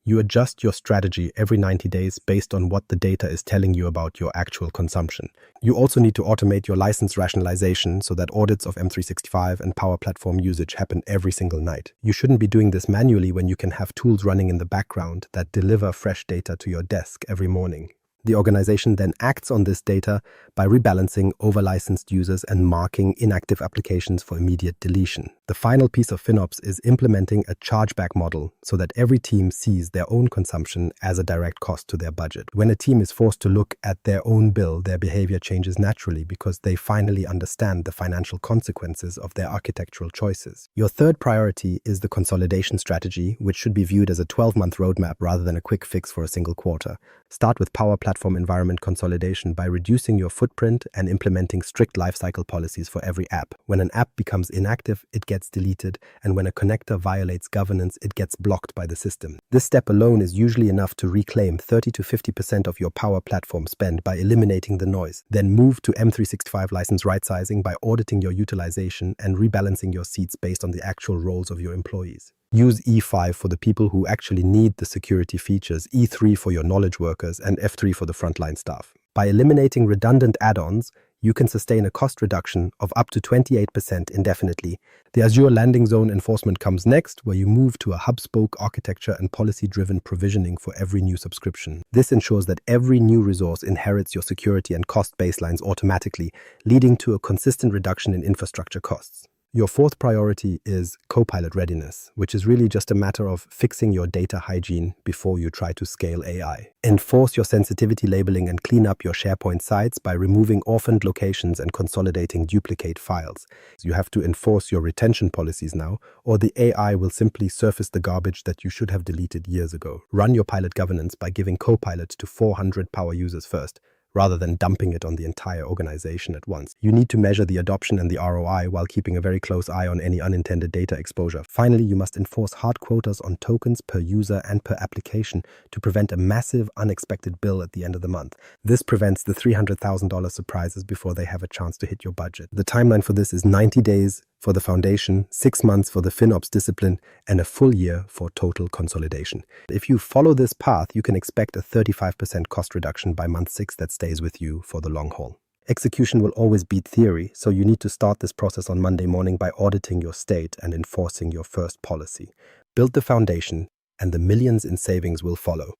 You adjust your strategy every 90 days based on what the data is telling you about your actual consumption. You also need to automate your license rationalization so that audits of M365 and Power Platform usage happen every single night. You shouldn't be doing this manually when you can have tools running in the background that deliver fresh data to your desk every morning. The organization then acts on this data by rebalancing over-licensed users and marking inactive applications for immediate deletion. The final piece of FinOps is implementing a chargeback model so that every team sees their own consumption as a direct cost to their budget. When a team is forced to look at their own bill, their behavior changes naturally because they finally understand the financial consequences of their architectural choices. Your third priority is the consolidation strategy, which should be viewed as a 12-month roadmap rather than a quick fix for a single quarter. Start with Power Platform environment consolidation by reducing your footprint and implementing strict lifecycle policies for every app. When an app becomes inactive, it gets deleted, and when a connector violates governance, it gets blocked by the system. This step alone is usually enough to reclaim 30 to 50% of your Power Platform spend by eliminating the noise. Then move to M365 license right-sizing by auditing your utilization and rebalancing your seats based on the actual roles of your employees. Use E5 for the people who actually need the security features, E3 for your knowledge workers, and F3 for the frontline staff. By eliminating redundant add-ons, you can sustain a cost reduction of up to 28% indefinitely. The Azure landing zone enforcement comes next, where you move to a hub-spoke architecture and policy-driven provisioning for every new subscription. This ensures that every new resource inherits your security and cost baselines automatically, leading to a consistent reduction in infrastructure costs. Your fourth priority is Copilot readiness, which is really just a matter of fixing your data hygiene before you try to scale AI. Enforce your sensitivity labeling and clean up your SharePoint sites by removing orphaned locations and consolidating duplicate files. You have to enforce your retention policies now, or the AI will simply surface the garbage that you should have deleted years ago. Run your pilot governance by giving Copilot to 400 power users first, rather than dumping it on the entire organization at once. You need to measure the adoption and the ROI while keeping a very close eye on any unintended data exposure. Finally, you must enforce hard quotas on tokens per user and per application to prevent a massive, unexpected bill at the end of the month. This prevents the $300,000 surprises before they have a chance to hit your budget. The timeline for this is 90 days for the foundation, 6 months for the FinOps discipline, and a full year for total consolidation. If you follow this path, you can expect a 35% cost reduction by month 6 that stays with you for the long haul. Execution will always beat theory, so you need to start this process on Monday morning by auditing your state and enforcing your first policy. Build the foundation, and the millions in savings will follow.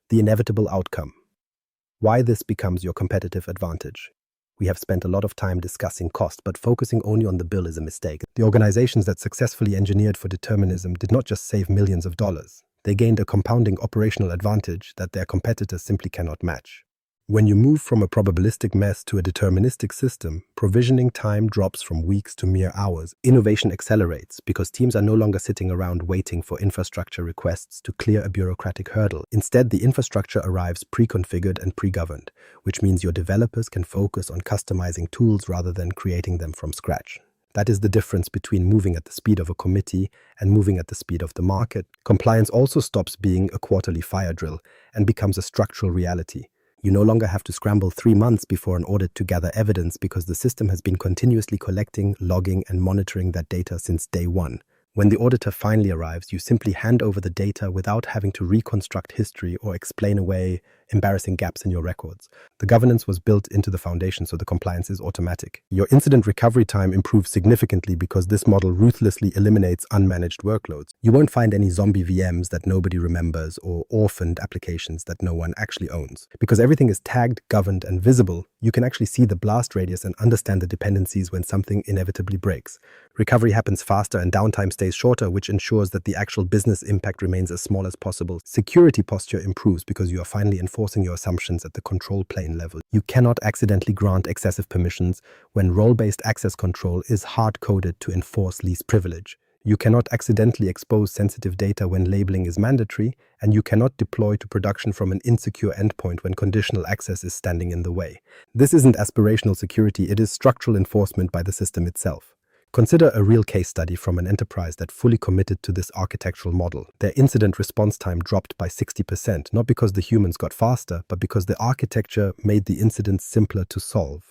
The inevitable outcome. Why this becomes your competitive advantage. We have spent a lot of time discussing cost, but focusing only on the bill is a mistake. The organizations that successfully engineered for determinism did not just save millions of dollars. They gained a compounding operational advantage that their competitors simply cannot match. When you move from a probabilistic mess to a deterministic system, provisioning time drops from weeks to mere hours. Innovation accelerates because teams are no longer sitting around waiting for infrastructure requests to clear a bureaucratic hurdle. Instead, the infrastructure arrives pre-configured and pre-governed, which means your developers can focus on customizing tools rather than creating them from scratch. That is the difference between moving at the speed of a committee and moving at the speed of the market. Compliance also stops being a quarterly fire drill and becomes a structural reality. You no longer have to scramble 3 months before an audit to gather evidence because the system has been continuously collecting, logging, and monitoring that data since day one. When the auditor finally arrives, you simply hand over the data without having to reconstruct history or explain away embarrassing gaps in your records. The governance was built into the foundation, so the compliance is automatic. Your incident recovery time improves significantly because this model ruthlessly eliminates unmanaged workloads. You won't find any zombie VMs that nobody remembers or orphaned applications that no one actually owns. Because everything is tagged, governed, and visible, you can actually see the blast radius and understand the dependencies when something inevitably breaks. Recovery happens faster and downtime stays shorter, which ensures that the actual business impact remains as small as possible. Security posture improves because you are finally enforcing your assumptions at the control plane level. You cannot accidentally grant excessive permissions when role-based access control is hard-coded to enforce least privilege. You cannot accidentally expose sensitive data when labeling is mandatory, and you cannot deploy to production from an insecure endpoint when conditional access is standing in the way. This isn't aspirational security, it is structural enforcement by the system itself. Consider a real case study from an enterprise that fully committed to this architectural model. Their incident response time dropped by 60%, not because the humans got faster, but because the architecture made the incidents simpler to solve.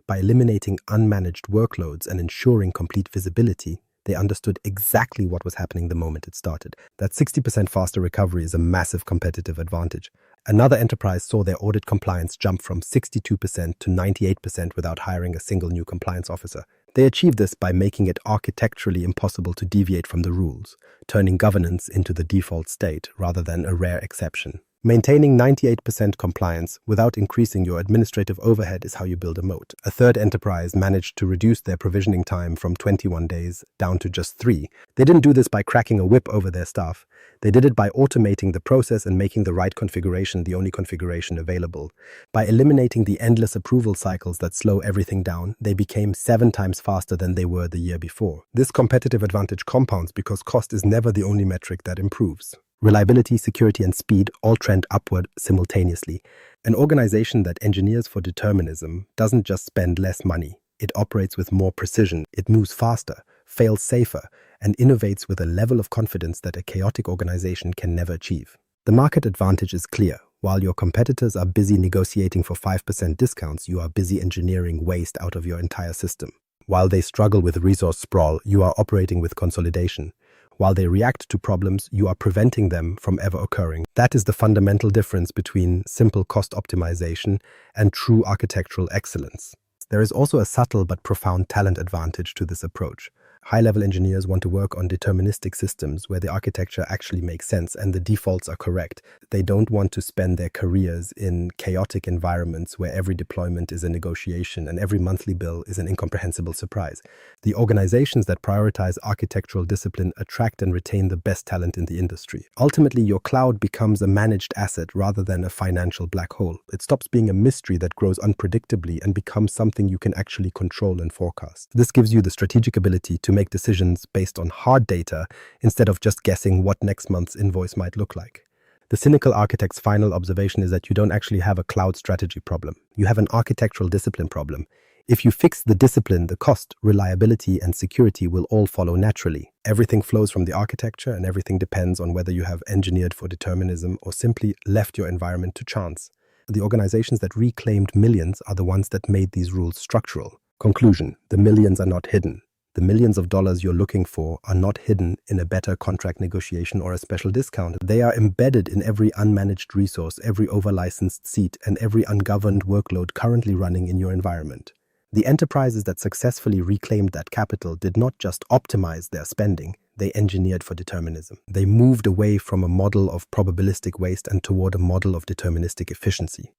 By eliminating unmanaged workloads and ensuring complete visibility, they understood exactly what was happening the moment it started. That 60% faster recovery is a massive competitive advantage. Another enterprise saw their audit compliance jump from 62% to 98% without hiring a single new compliance officer. They achieved this by making it architecturally impossible to deviate from the rules, turning governance into the default state rather than a rare exception. Maintaining 98% compliance without increasing your administrative overhead is how you build a moat. A third enterprise managed to reduce their provisioning time from 21 days down to just 3. They didn't do this by cracking a whip over their staff. They did it by automating the process and making the right configuration the only configuration available. By eliminating the endless approval cycles that slow everything down, they became 7 times faster than they were the year before. This competitive advantage compounds because cost is never the only metric that improves. Reliability, security, and speed all trend upward simultaneously. An organization that engineers for determinism doesn't just spend less money. It operates with more precision, it moves faster, fails safer, and innovates with a level of confidence that a chaotic organization can never achieve. The market advantage is clear. While your competitors are busy negotiating for 5% discounts, you are busy engineering waste out of your entire system. While they struggle with resource sprawl, you are operating with consolidation. While they react to problems, you are preventing them from ever occurring. That is the fundamental difference between simple cost optimization and true architectural excellence. There is also a subtle but profound talent advantage to this approach. High-level engineers want to work on deterministic systems where the architecture actually makes sense and the defaults are correct. They don't want to spend their careers in chaotic environments where every deployment is a negotiation and every monthly bill is an incomprehensible surprise. The organizations that prioritize architectural discipline attract and retain the best talent in the industry. Ultimately, your cloud becomes a managed asset rather than a financial black hole. It stops being a mystery that grows unpredictably and becomes something you can actually control and forecast. This gives you the strategic ability to make decisions based on hard data instead of just guessing what next month's invoice might look like. The cynical architect's final observation is that you don't actually have a cloud strategy problem. You have an architectural discipline problem. If you fix the discipline, the cost, reliability, and security will all follow naturally. Everything flows from the architecture, and everything depends on whether you have engineered for determinism or simply left your environment to chance. The organizations that reclaimed millions are the ones that made these rules structural. Conclusion: the millions are not hidden. The millions of dollars you're looking for are not hidden in a better contract negotiation or a special discount. They are embedded in every unmanaged resource, every over-licensed seat, and every ungoverned workload currently running in your environment. The enterprises that successfully reclaimed that capital did not just optimize their spending, they engineered for determinism. They moved away from a model of probabilistic waste and toward a model of deterministic efficiency.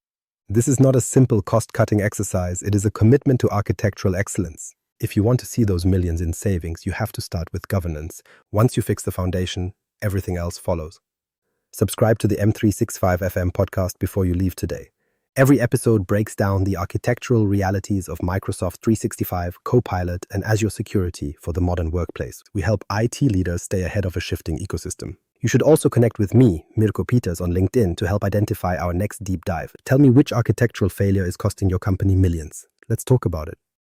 This is not a simple cost-cutting exercise, it is a commitment to architectural excellence. If you want to see those millions in savings, you have to start with governance. Once you fix the foundation, everything else follows. Subscribe to the M365 FM podcast before you leave today. Every episode breaks down the architectural realities of Microsoft 365, Copilot, and Azure security for the modern workplace. We help IT leaders stay ahead of a shifting ecosystem. You should also connect with me, Mirko Peters, on LinkedIn to help identify our next deep dive. Tell me which architectural failure is costing your company millions. Let's talk about it.